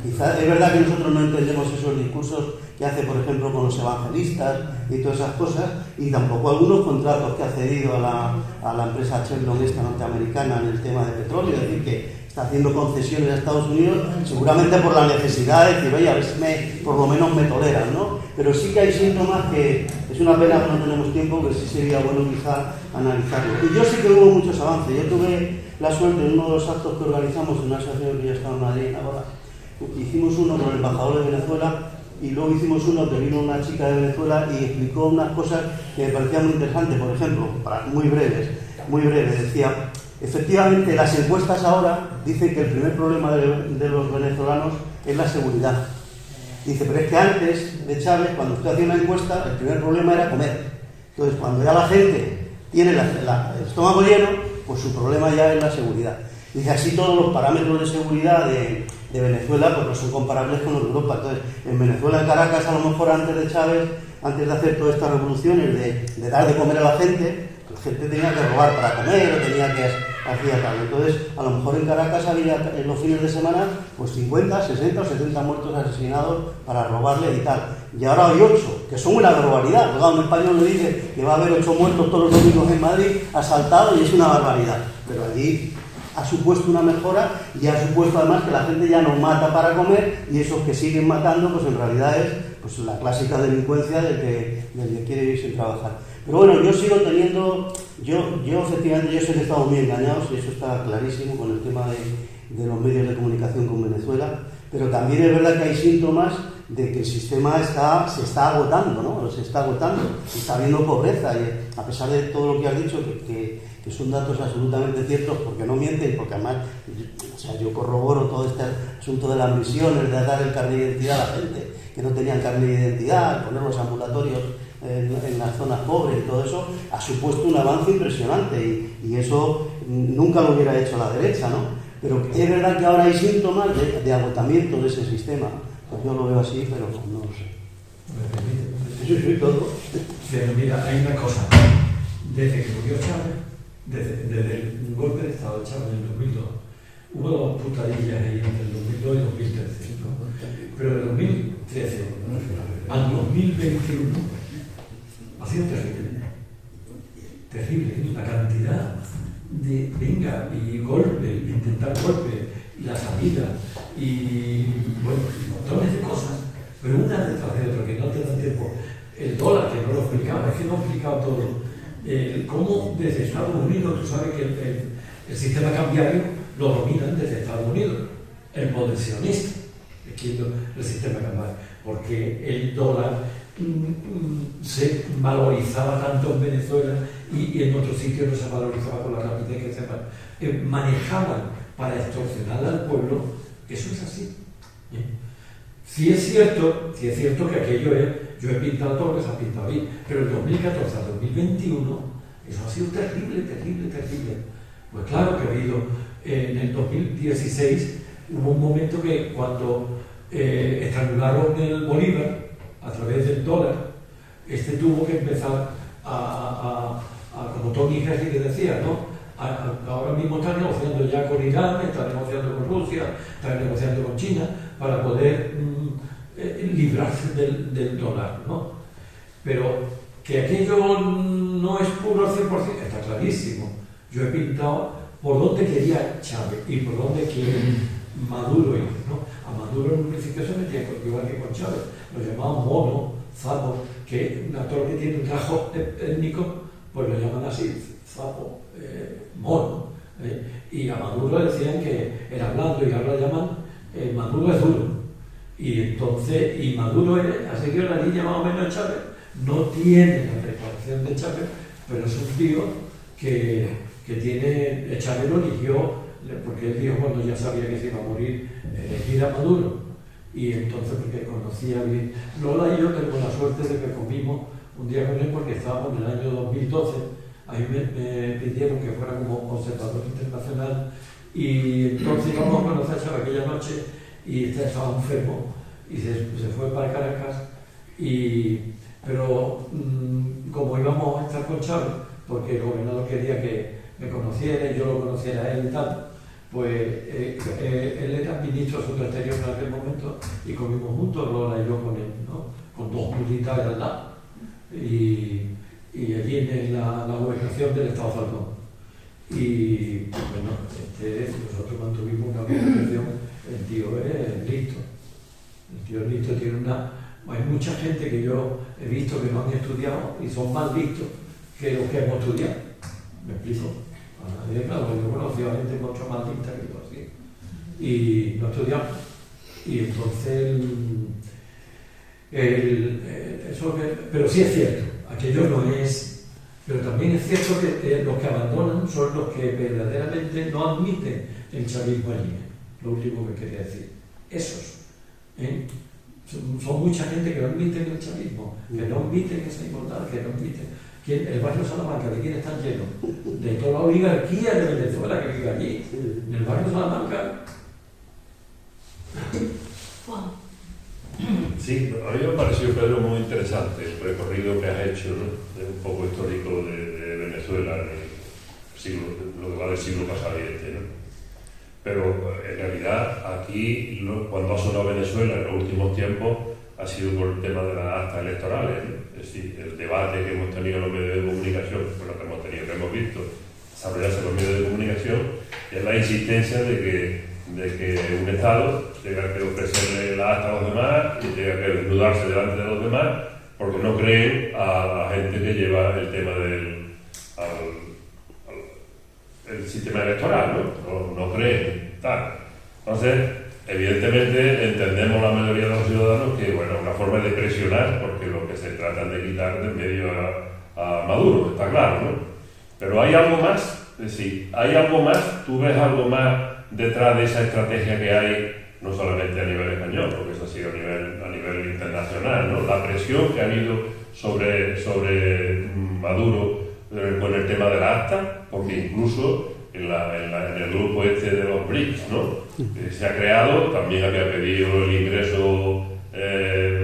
quizás es verdad que nosotros no entendemos esos discursos que hace, por ejemplo, con los evangelistas y todas esas cosas, y tampoco algunos contratos que ha cedido a la empresa Chevron esta norteamericana en el tema de petróleo, es decir, que está haciendo concesiones a Estados Unidos, seguramente por la necesidad de decir, oye, a ver si por lo menos me toleran, ¿no? Pero sí que hay síntomas que es una pena que no tenemos tiempo, que sí sería bueno quizá analizarlo. Y yo sí que hubo muchos avances. Yo tuve la suerte en uno de los actos que organizamos en una asociación que ya está en Madrid ahora. Hicimos uno con el embajador de Venezuela y luego hicimos uno que vino una chica de Venezuela y explicó unas cosas que me parecían muy interesantes. Por ejemplo, muy breves, decía, efectivamente las encuestas ahora dicen que el primer problema de los venezolanos es la seguridad. Dice, pero es que antes de Chávez, cuando usted hacía una encuesta, el primer problema era comer. Entonces, cuando ya la gente tiene el estómago lleno, pues su problema ya es la seguridad. Dice, así todos los parámetros de seguridad de Venezuela pues no son comparables con los de Europa. Entonces, en Venezuela, en Caracas, a lo mejor antes de Chávez, antes de hacer todas estas revoluciones de dar de comer a la gente tenía que robar para comer o tenía que hacer tal. Entonces, a lo mejor en Caracas había en los fines de semana pues 50, 60 o 70 muertos asesinados para robarle y tal. Y ahora hay 8, que son una barbaridad. Porque un español le dice que va a haber 8 muertos todos los domingos en Madrid, asaltados, y es una barbaridad. Pero allí ha supuesto una mejora y ha supuesto además que la gente ya no mata para comer, y esos que siguen matando, pues en realidad es pues la clásica delincuencia del que quiere ir sin trabajar. Pero bueno, yo sigo teniendo, efectivamente, yo sé que estamos muy engañados, y eso está clarísimo con el tema de los medios de comunicación con Venezuela, pero también es verdad que hay síntomas de que el sistema se está agotando, ¿no? Se está agotando, está habiendo pobreza, y a pesar de todo lo que has dicho, que son datos absolutamente ciertos, porque no mienten, porque además, o sea, yo corroboro todo este asunto de las misiones, de dar el carnet de identidad a la gente que no tenían carnet de identidad, poner los ambulatorios en las zonas pobres, y todo eso ha supuesto un avance impresionante, y eso nunca lo hubiera hecho la derecha, ¿no? Pero es verdad que ahora hay síntomas de agotamiento de ese sistema. Pues yo lo veo así, pero no lo sé. Sí, todo. Pero mira, hay una cosa. Desde que murió Chávez, desde el golpe de Estado de Chávez en el 2002, hubo dos putadillas ahí entre el 2002 y el 2013, ¿no? Pero de 2013 al 2021 ha sido terrible. Terrible. La cantidad de venga y golpe, intentar golpe, y la salida, y bueno, montones de cosas, pero una detrás de otra, que no te da tiempo. El dólar, que no lo explicaba, es que no he explicado todo. Cómo desde Estados Unidos, tú sabes que el sistema cambiario lo dominan desde Estados Unidos, el proteccionista, el sistema cambiario, porque el dólar se valorizaba tanto en Venezuela y en otros sitios no se valorizaba con la rapidez que se manejaban para extorsionar al pueblo. Eso es así. Sí es cierto que aquello es, yo he pintado todo lo que se ha pintado ahí, pero el 2014 al 2021 eso ha sido terrible. Pues claro que ha habido, en el 2016 hubo un momento que cuando estrangularon el Bolívar a través del dólar, tuvo que empezar a como Tony Henry decía, ¿no? Ahora mismo está negociando ya con Irán, está negociando con Rusia, está negociando con China para poder librarse del dólar, ¿no? Pero que aquello no es puro al 100%, está clarísimo. Yo he pintado por dónde quería Chávez y por dónde quiere Maduro ir, ¿no? A Maduro en un principio se metía igual que con Chávez, lo llamaban mono, zapo, que un actor que tiene un trajo étnico, pues lo llaman así, zapo, mono. Y a Maduro le decían que era blando y ahora lo llaman Maduro es duro. Y entonces, y Maduro ha seguido la línea más o menos de Chávez, no tiene la preparación de Chávez, pero es un tío que tiene, Chávez lo eligió, porque él dijo cuando ya sabía que se iba a morir, elegir a Maduro. Y entonces, porque conocía bien, Lola y yo tengo la suerte de que comimos un día con él porque estábamos en el año 2012, ahí me pidieron que fuera como observador internacional y entonces íbamos a conocer a Chávez aquella noche y estaba enfermo y se fue para Caracas pero como íbamos a estar con Chávez porque el gobernador quería que me conociera y yo lo conociera a él y tal, pues él era ministro de Asuntos Exteriores en aquel momento y comimos juntos, Lola y yo con él, ¿no? Con dos militares al lado y allí en la ubicación del Estado Falcón. Y bueno, nosotros mantuvimos una conversación, el tío es listo. El tío es listo, tiene hay mucha gente que yo he visto que no han estudiado y son más listos que los que hemos estudiado. ¿Me explico? Claro, yo he conocido a gente mucho más lista que yo, así. Y no estudiamos. Y entonces, pero sí es cierto, aquello no es. Pero también es cierto que los que abandonan son los que verdaderamente no admiten el chavismo allí. Lo último que quería decir. Esos. Son mucha gente que no admiten el chavismo, que no admiten esa igualdad, que no admiten. El barrio Salamanca, ¿de quién están llenos? De toda la oligarquía de Venezuela que vive allí. En el barrio Salamanca. Sí, a mí me ha parecido, Pedro, muy interesante el recorrido que has hecho, ¿no? De un poco histórico de Venezuela en el siglo, lo que va del siglo pasado y este, ¿no? Pero en realidad aquí, cuando ha sonado Venezuela en los últimos tiempos, ha sido por el tema de las actas electorales, ¿no? Es decir, el debate que hemos tenido en los medios de comunicación, bueno, que hemos tenido, que hemos visto desarrollarse en los medios de comunicación, es la insistencia de que un Estado tenga que ofrecerle la acta a los demás y tenga que desnudarse delante de los demás porque no creen a la gente que lleva el tema del el sistema electoral, no creen tal. Entonces, evidentemente entendemos la mayoría de los ciudadanos que, bueno, una forma de presionar porque lo que se trata de quitar del medio a Maduro, está claro, ¿no? Pero hay algo más, es decir, hay algo más, tú ves algo más detrás de esa estrategia que hay, no solamente a nivel español, porque eso ha sido a nivel internacional, ¿no? La presión que ha habido sobre Maduro con el tema del acta, porque incluso en el grupo este de los BRICS, ¿no? Se ha creado, también había pedido el ingreso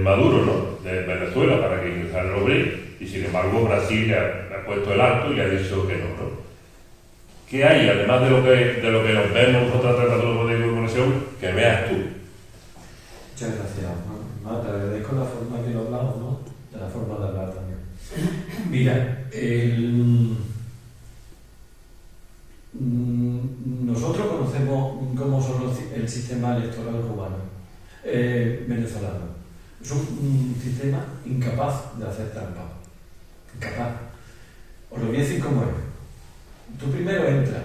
Maduro, ¿no? De Venezuela para que ingresara los BRICS, y sin embargo Brasil le ha puesto el alto y le ha dicho que no. ¿Qué hay, además de lo que nos vemos nosotros tratando de comunicación, que veas tú? Muchas gracias, Marta. Te agradezco la forma que lo hablamos, ¿no? De la forma de hablar también. Mira, nosotros conocemos cómo son el sistema electoral cubano, venezolano. Es un sistema incapaz de hacer trampa. Incapaz. Os lo voy a decir cómo es. Tú primero entras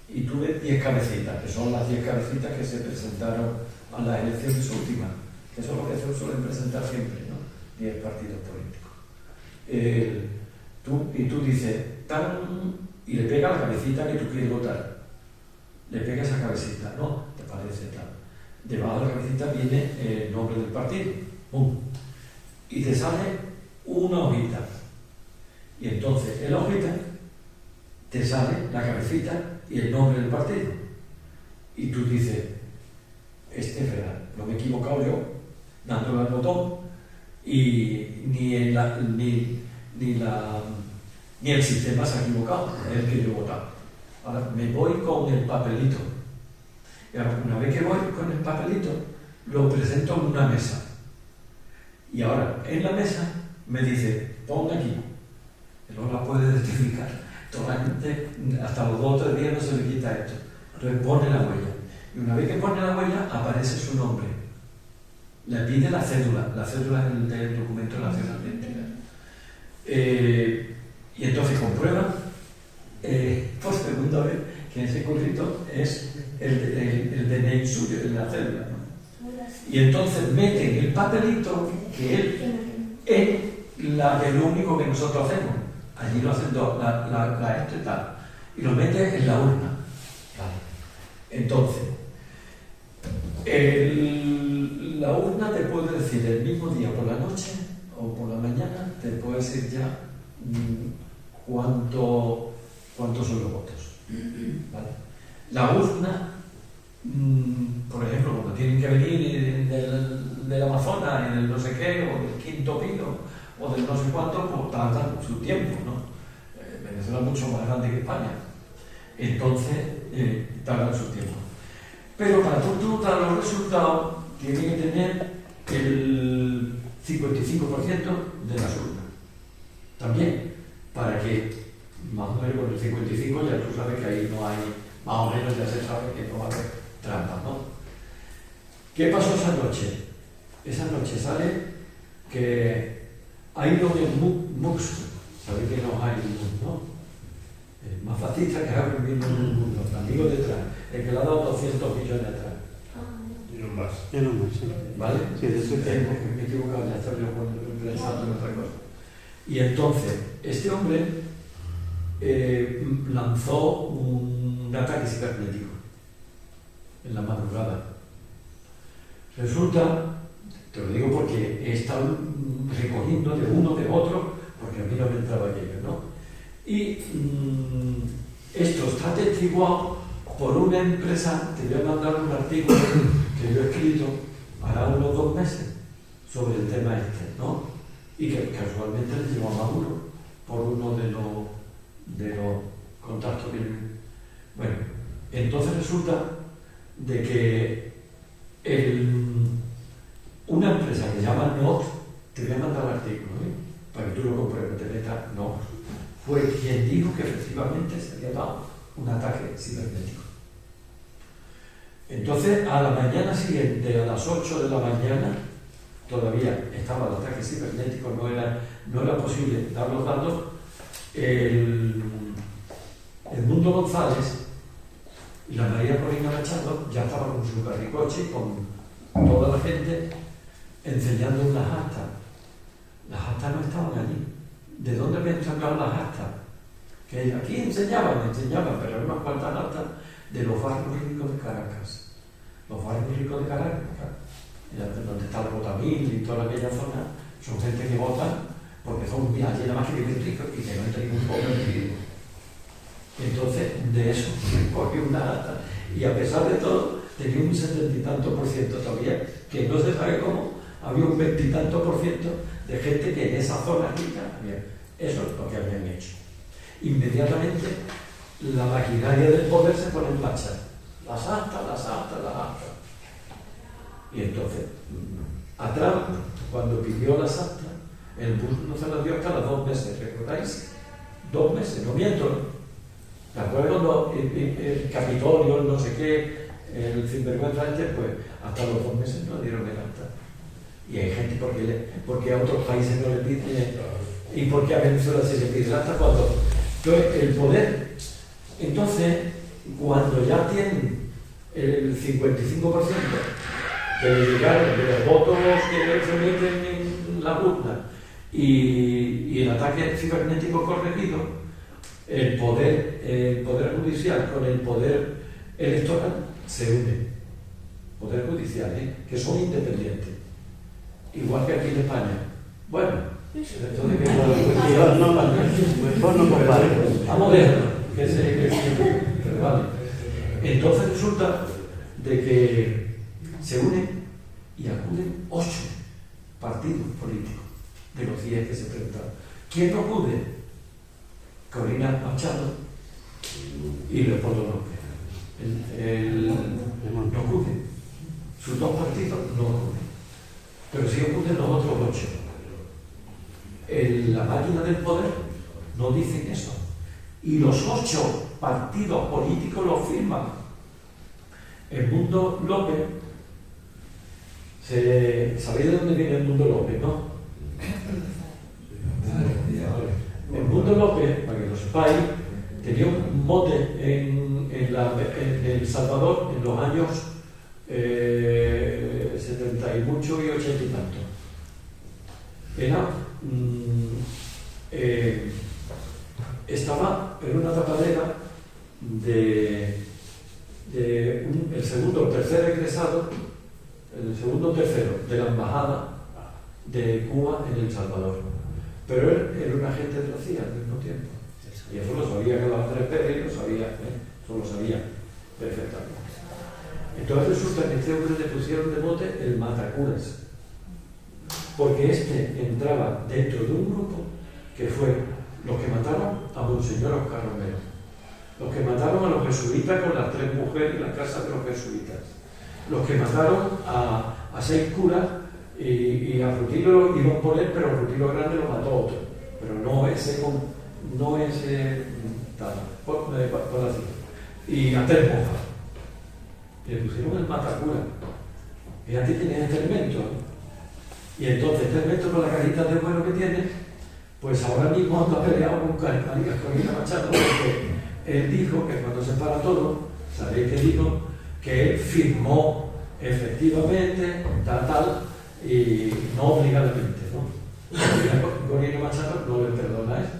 y tú ves 10 cabecitas, que son las 10 cabecitas que se presentaron a las elecciones últimas, que eso es lo que se suelen presentar siempre, ¿no? 10 partidos políticos. Tú dices, y le pegas la cabecita que tú quieres votar. Le pegas esa cabecita, ¿no? ¿Te parece tal? Debajo de la cabecita viene el nombre del partido. ¡Pum! Y te sale una hojita. Y entonces, en la hojita te sale la cabecita y el nombre del partido. Y tú dices, este es real, no me he equivocado yo, dándole al botón, y ni el sistema se ha equivocado, es el que yo he votado. Ahora me voy con el papelito. Y ahora, una vez que voy con el papelito, lo presento en una mesa. Y ahora, en la mesa, me dice, pon aquí. El no la puede identificar. Toda la gente, hasta los 2 o 3 días no se le quita esto. Entonces pone la huella. Y una vez que pone la huella, aparece su nombre. Le pide la cédula. La cédula es el documento nacional de identidad. Y entonces comprueba por segunda vez que ese currito es el DNI suyo, la cédula, ¿no? Y entonces meten el papelito que él es el único que nosotros hacemos. Allí lo hacen la esto y tal. Y lo mete en la urna. Vale. Entonces, la urna te puede decir el mismo día por la noche o por la mañana, te puede decir ya cuántos son los votos. ¿Vale? La urna, por ejemplo, cuando tienen que venir del Amazonas y del no sé qué, o del quinto pino, o del no sé cuánto, pues tardan su tiempo, ¿no? Venezuela es mucho más grande que España. Entonces, tardan su tiempo. Pero para tú dar los resultados, tiene que tener el 55% de las urnas. También, para que, más o menos con el 55 ya tú sabes que ahí no hay, más o menos ya se sabe que no va a haber trampas, ¿no? ¿Qué pasó esa noche? Esa noche sale que hay uno en MUX, sabéis que no hay MUX, ¿no? El más fascista que ha vivido en el mundo, el amigo detrás, el que le ha dado 200 millones atrás. Y no más. Y no más, sí. ¿Vale? Sí, de eso Me he equivocado, ya estaba yo pensando en otra cosa. Y entonces, este hombre lanzó un ataque cibernético en la madrugada. Resulta, te lo digo porque he estado recogiendo de uno, de otro, porque a mí no me entraba aquello, ¿no? Y esto está atestiguado por una empresa. Te voy a mandar un artículo que yo he escrito hará unos 2 meses sobre el tema este, ¿no? Y que casualmente le llegó a Maduro por uno de los contactos que... Bueno, entonces resulta de que una empresa que se llama NOT, te voy a mandar el artículo, para que tú lo compruebes, te metas NOT, fue quien dijo que efectivamente se había dado un ataque cibernético. Entonces, a la mañana siguiente, a las 8 de la mañana, todavía estaba el ataque cibernético, no era posible dar los datos. El Mundo González y la María Corina Machado ya estaban con su carricoche, con toda la gente, enseñando unas actas. Las actas no estaban allí. ¿De dónde habían sacado las actas? Que aquí enseñaban, pero eran unas cuantas actas de los barrios ricos de Caracas. Los barrios ricos de Caracas, donde está el Botamil y toda aquella zona, son gente que vota porque son allí nada más que viven ricos y que no hay ningún pobre individuo. Entonces, de eso cogió una acta. Y a pesar de todo, tenía un 70 y tanto por ciento todavía, que no se sabe cómo, había un 20 y tanto por ciento de gente que en esa zona rica había. Eso es lo que habían hecho. Inmediatamente la maquinaria del poder se pone en marcha. Las actas. Y entonces, a Trump, cuando pidió las actas, el Bush no se las dio hasta los 2 meses, ¿recordáis? 2 meses, no miento. ¿De acuerdo? El Capitolio, el no sé qué, el sinvergüenza este, pues hasta los 2 meses no dieron el acta. Y hay gente porque a otros países no le piden, y porque a Venezuela se le pide el acta cuando. Entonces, el poder. Entonces, cuando ya tienen el 55% que le llegaron de los votos que se meten en la urna y el ataque cibernético corregido, el poder judicial con el poder electoral se unen. Poder judicial, que son independientes. Igual que aquí en España. Bueno, entonces que no compare. Vamos a verlo, pero vale. Entonces resulta de que se unen y acuden 8 partidos políticos de los 10 que se presentaron. ¿Quién no acude? Corina Machado y Leopoldo López. No acuden. Sus 2 partidos no acuden. Pero sí acuden los otros 8. la máquina del poder no dicen eso. Y los 8 partidos políticos lo firman. Edmundo López, ¿sabéis de dónde viene Edmundo López, no? Edmundo López, para que lo sepáis, tenía un mote en El Salvador en los años 70 y mucho y 80 y tanto. Era estaba en una tapadera el segundo o tercer egresado, el segundo o tercero de la embajada de Cuba en El Salvador. Pero él era un agente de la CIA al mismo tiempo. Y eso lo sabía que Andrés Pérez, eso lo sabía perfectamente. Entonces resulta que este hombre le pusieron de mote el matacuras, porque este entraba dentro de un grupo que fue los que mataron a Monseñor Oscar Romero, los que mataron a los jesuitas con las 3 mujeres en la casa de los jesuitas, los que mataron a 6 curas y a Rutilo lo iban a poner, pero Rutilo Grande lo mató otro, pero no ese tal, por así. Y a 3 monjas. Le pusieron el matacura. Y a ti tienes este elemento. Y entonces este elemento con la cajita de vuelo que tiene, pues ahora mismo anda peleado con Corina Machado, porque él dijo que cuando se para todo, sabéis que dijo que él firmó efectivamente tal, y no obligadamente, ¿no? Corina Machado no le perdona eso.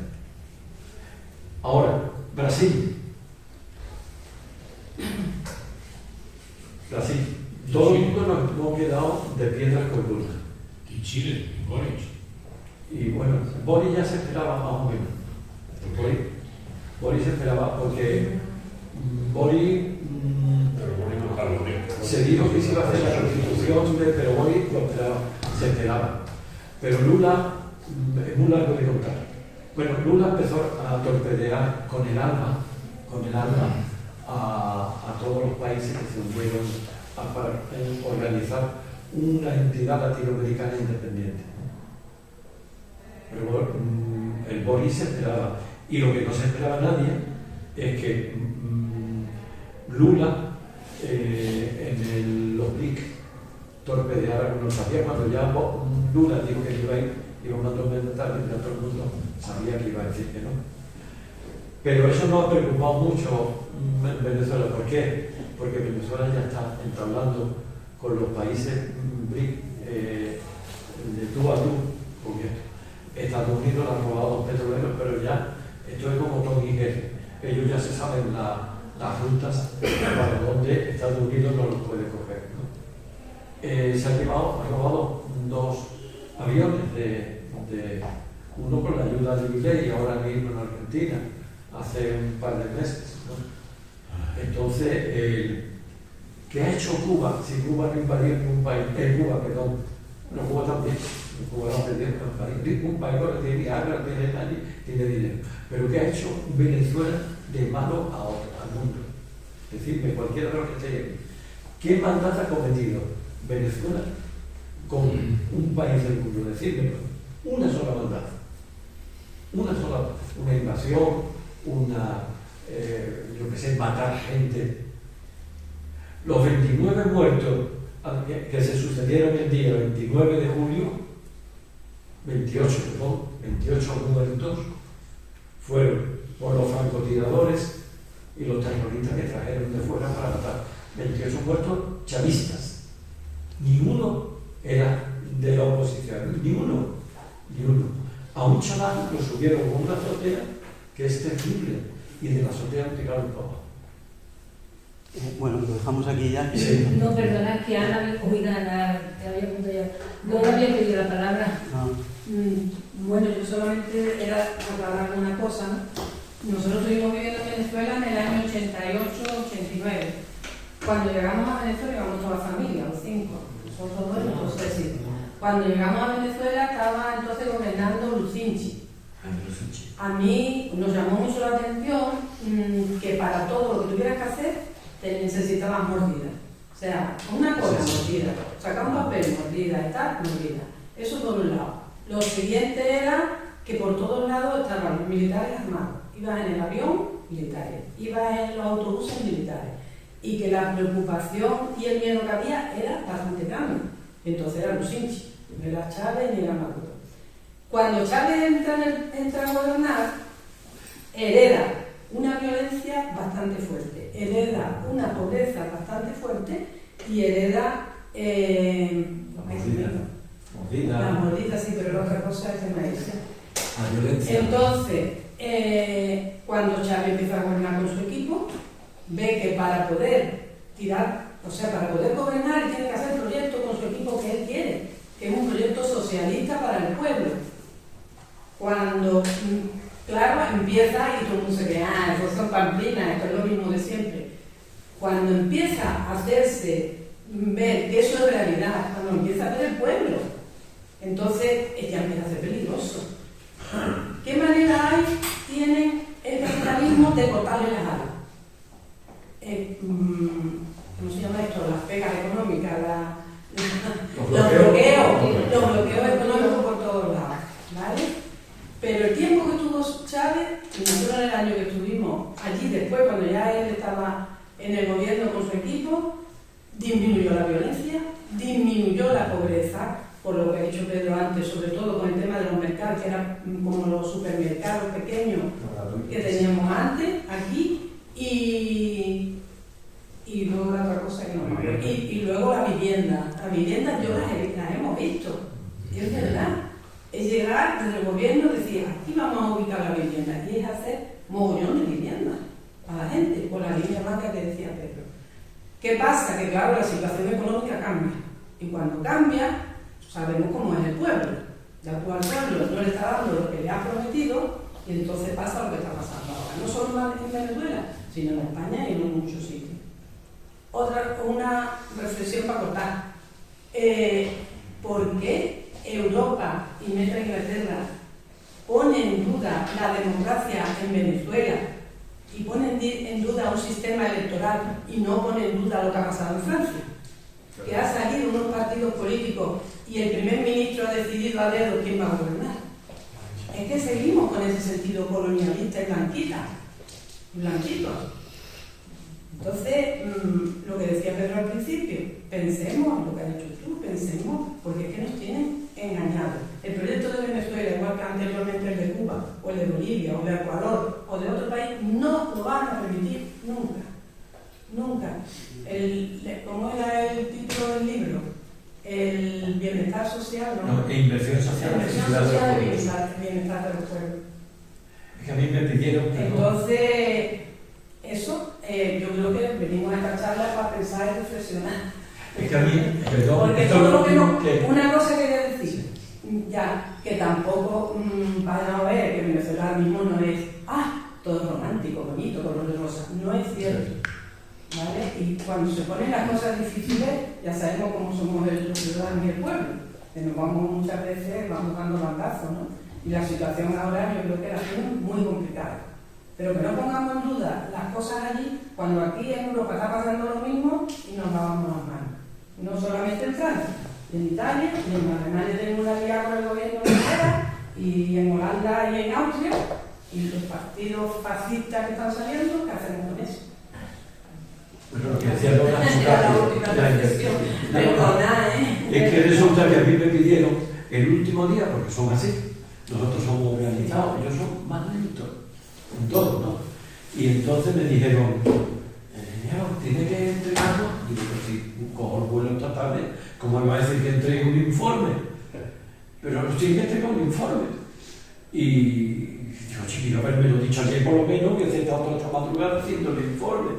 Ahora, Brasil. Todo el mundo nos hemos quedado de piedras con luna. Y Chile, y Boric. Y bueno, Boric ya se esperaba más o menos. Boric se esperaba porque Boric se dijo que se iba a hacer la constitución, pero Boric lo esperaba, se esperaba. Pero Lula es muy largo de contar. Bueno, Lula empezó a torpedear con el alma a todos los países que se unieron para organizar una entidad latinoamericana independiente. Pero el Boric se esperaba, y lo que no se esperaba nadie es que Lula en los BRIC torpedeara con los sabía. Cuando ya Lula dijo que iba a ir, iba a mandar un mensaje, ya todo el mundo sabía que iba a decir que no. Pero eso no ha preocupado mucho en Venezuela. ¿Por qué? Porque Venezuela ya está entablando con los países BRIC de tú a tú, porque Estados Unidos le ha robado los petroleros, pero ya esto es como Tom y Jerry. Ellos ya se saben las rutas para donde Estados Unidos no los puede coger, ¿no? Se ha robado 2 aviones, uno con la ayuda de Milei, ahora mismo en Argentina, hace un par de meses, ¿no? Entonces, ¿qué ha hecho Cuba si Cuba no invadió ningún país? Cuba, perdón, no, Cuba también. Cuba no perdió ningún país, no tiene agua, no tiene nadie, tiene dinero. Pero ¿qué ha hecho Venezuela de malo al mundo? Decidme, cualquiera de los que esté aquí. ¿Qué maldad ha cometido Venezuela con un país del mundo? Decidme, una sola maldad. Una invasión, yo que sé, matar gente. Los 29 muertos que se sucedieron el día 29 de julio, 28 muertos, fueron por los francotiradores y los terroristas que trajeron de fuera para matar. 28 muertos chavistas. Ni uno era de la oposición, ni uno. A un chaval lo subieron con una azotea que es terrible, y de la azotea han tirado para abajo. Bueno, lo dejamos aquí ya. Sí. No, perdona, que Ana, te había apuntado ya. No había pedido la palabra. No. Bueno, yo solamente era aclarar una cosa, ¿no? Nosotros estuvimos viviendo en Venezuela en el año 88-89. Cuando llegamos a Venezuela, llegamos toda la familia, los 5. Nosotros dos, los 3. Cuando llegamos a Venezuela, estaba entonces gobernando Lucinchi. A mí nos llamó mucho la atención que para todo lo que tuvieras que hacer, te necesitabas mordida. O sea, una cosa mordida, sacar un papel mordida, estar mordida. Eso por un lado. Lo siguiente era que por todos lados estaban los militares armados. Ibas en el avión, militares. Ibas en los autobuses, militares. Y que la preocupación y el miedo que había era bastante grande. Entonces eran los hinchas. No era Chávez ni era Maduro. Cuando Chávez entra a gobernar, hereda una violencia bastante fuerte, hereda una pobreza bastante fuerte y hereda la mordida, sí, pero la otra cosa es el maíz. La violencia. Entonces, cuando Chávez empieza a gobernar con su equipo, ve que para poder para poder gobernar tiene que hacer proyectos con su equipo que él quiere, que es un proyecto socialista para el pueblo. Cuando, claro, empieza y todo el mundo se ve, esos son pamplinas, esto es lo mismo de siempre. Cuando empieza a hacerse ver que eso es realidad, cuando empieza a ver el pueblo, entonces ya empieza a ser peligroso. ¿Qué manera tiene el capitalismo de cortarle las alas? ¿Cómo se llama esto? Las pegas económicas, los bloqueos económicos por todos lados, ¿vale? Pero el tiempo que tuvo Chávez, nosotros en el año que estuvimos allí después, cuando ya él estaba en el gobierno con su equipo, disminuyó la violencia, disminuyó la pobreza, por lo que ha dicho Pedro antes, sobre todo con el tema de los mercados, que eran como los supermercados pequeños que teníamos antes aquí, y luego la otra cosa que no me acuerdo. Y luego la vivienda. La vivienda yo las hemos visto, y es verdad. Es llegar desde el gobierno y decir, aquí vamos a ubicar la vivienda, y es hacer mogollón de viviendas a la gente, por la línea blanca que decía Pedro. ¿Qué pasa? Que claro, la situación económica cambia, y cuando cambia, sabemos cómo es el pueblo. Ya tú al pueblo no le está dando lo que le ha prometido, y entonces pasa lo que está pasando ahora, no solo en Venezuela, sino en España y en muchos sitios. Una reflexión para cortar. ¿Por qué Europa y nuestra Inglaterra ponen en duda la democracia en Venezuela y ponen en duda un sistema electoral y no ponen en duda lo que ha pasado en Francia? Que ha salido unos partidos políticos y el primer ministro ha decidido a dedo quién va a gobernar. Es que seguimos con ese sentido colonialista y blanquito. Entonces, lo que decía Pedro al principio, pensemos, lo que has dicho tú, pensemos, porque es que nos tienen engañados. El proyecto de Venezuela, igual que anteriormente el de Cuba, o el de Bolivia, o de Ecuador, o de otro país, no lo van a permitir nunca. Nunca. ¿Cómo era el título del libro? El bienestar social, ¿no? No, inversión social. Inversión social y bienestar de los pueblos. Es que a mí me pidieron... Entonces, eso, yo creo que venimos a esta charla para pensar y reflexionar. Es que a mí, perdón, porque todo lo que una cosa quería decir, ya, que tampoco vayan a ver que Venezuela ahora mismo no es, todo romántico, bonito, color de rosa. No es cierto. ¿Vale? Y cuando se ponen las cosas difíciles, ya sabemos cómo somos los ciudadanos y el pueblo. Que nos vamos muchas veces, vamos dando bandazos, ¿no? Y la situación ahora yo creo que la tiene muy complicada. Pero que no pongamos en duda las cosas allí, cuando aquí en Europa está pasando lo mismo y nos lavamos las manos. No solamente en Francia, en Italia, y en Alemania tenemos una liga con el gobierno de Inglaterra, y en Holanda y en Austria, y los partidos fascistas que están saliendo, ¿qué hacemos con eso? Bueno, lo que decía la inversión. Es que resulta que a mí me pidieron el último día, porque son así, nosotros somos organizados, ellos son más lentos, en todo, ¿no? Y entonces me dijeron, tiene que entregarlo. Digo, pues si cojo el vuelo esta tarde, ¿cómo me va a decir que entregue un informe? Pero no tiene que entregar un informe. Y digo, chiquillo, haberme lo dicho ayer por lo menos, que he estado toda esta madrugada haciendo el informe.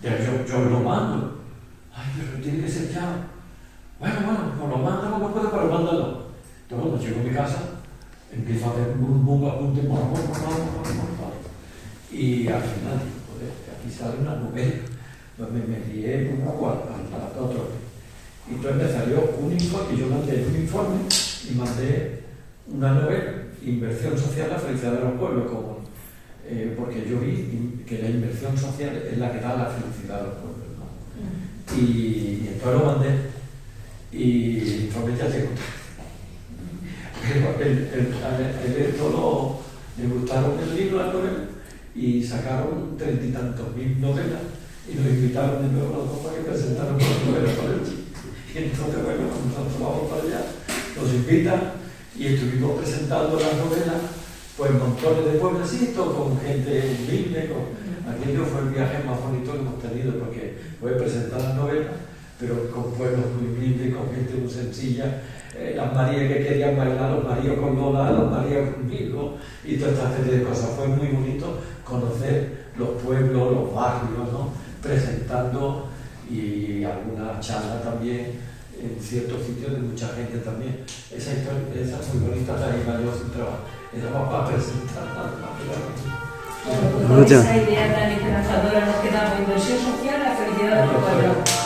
Yo lo mando. Ay, pero tiene que ser ya. Bueno, pues lo mando como puedo, pero mándalo. Entonces, cuando llego a mi casa, empiezo a hacer un apunte, y al final, joder, aquí sale una novela. Pues me envié una a otro. Y entonces me salió un informe, y yo mandé un informe y mandé una novela, Inversión Social, la felicidad de los pueblos, porque yo vi que la inversión social es la que da la felicidad a los pueblos, ¿no? Y entonces lo mandé, y el informe ya llegó. esto le gustaron el libro, la novela, y sacaron 30 y tantos mil novelas, y nos invitaron de nuevo los dos para que presentaron las novelas con él. Y entonces, bueno, cuando nosotros vamos para allá, nos invitan y estuvimos presentando las novelas, pues montones de pueblecitos, con gente humilde, aquello fue el viaje más bonito que hemos tenido, porque fue presentar las novelas, pero con pueblos muy humildes, con gente muy sencilla, las Marías que querían bailar, los Marías con Lola, los Marías conmigo, y toda esta serie de cosas. Fue muy bonito conocer los pueblos, los barrios, ¿no? Presentando, y alguna charla también en ciertos sitios de mucha gente también. Esa historia, esa es muy bonita, la iba sin trabajo. Era para presentar nada más. Con esa idea tan esperanzadora nos quedamos: inversión social, la felicidad de los pueblos.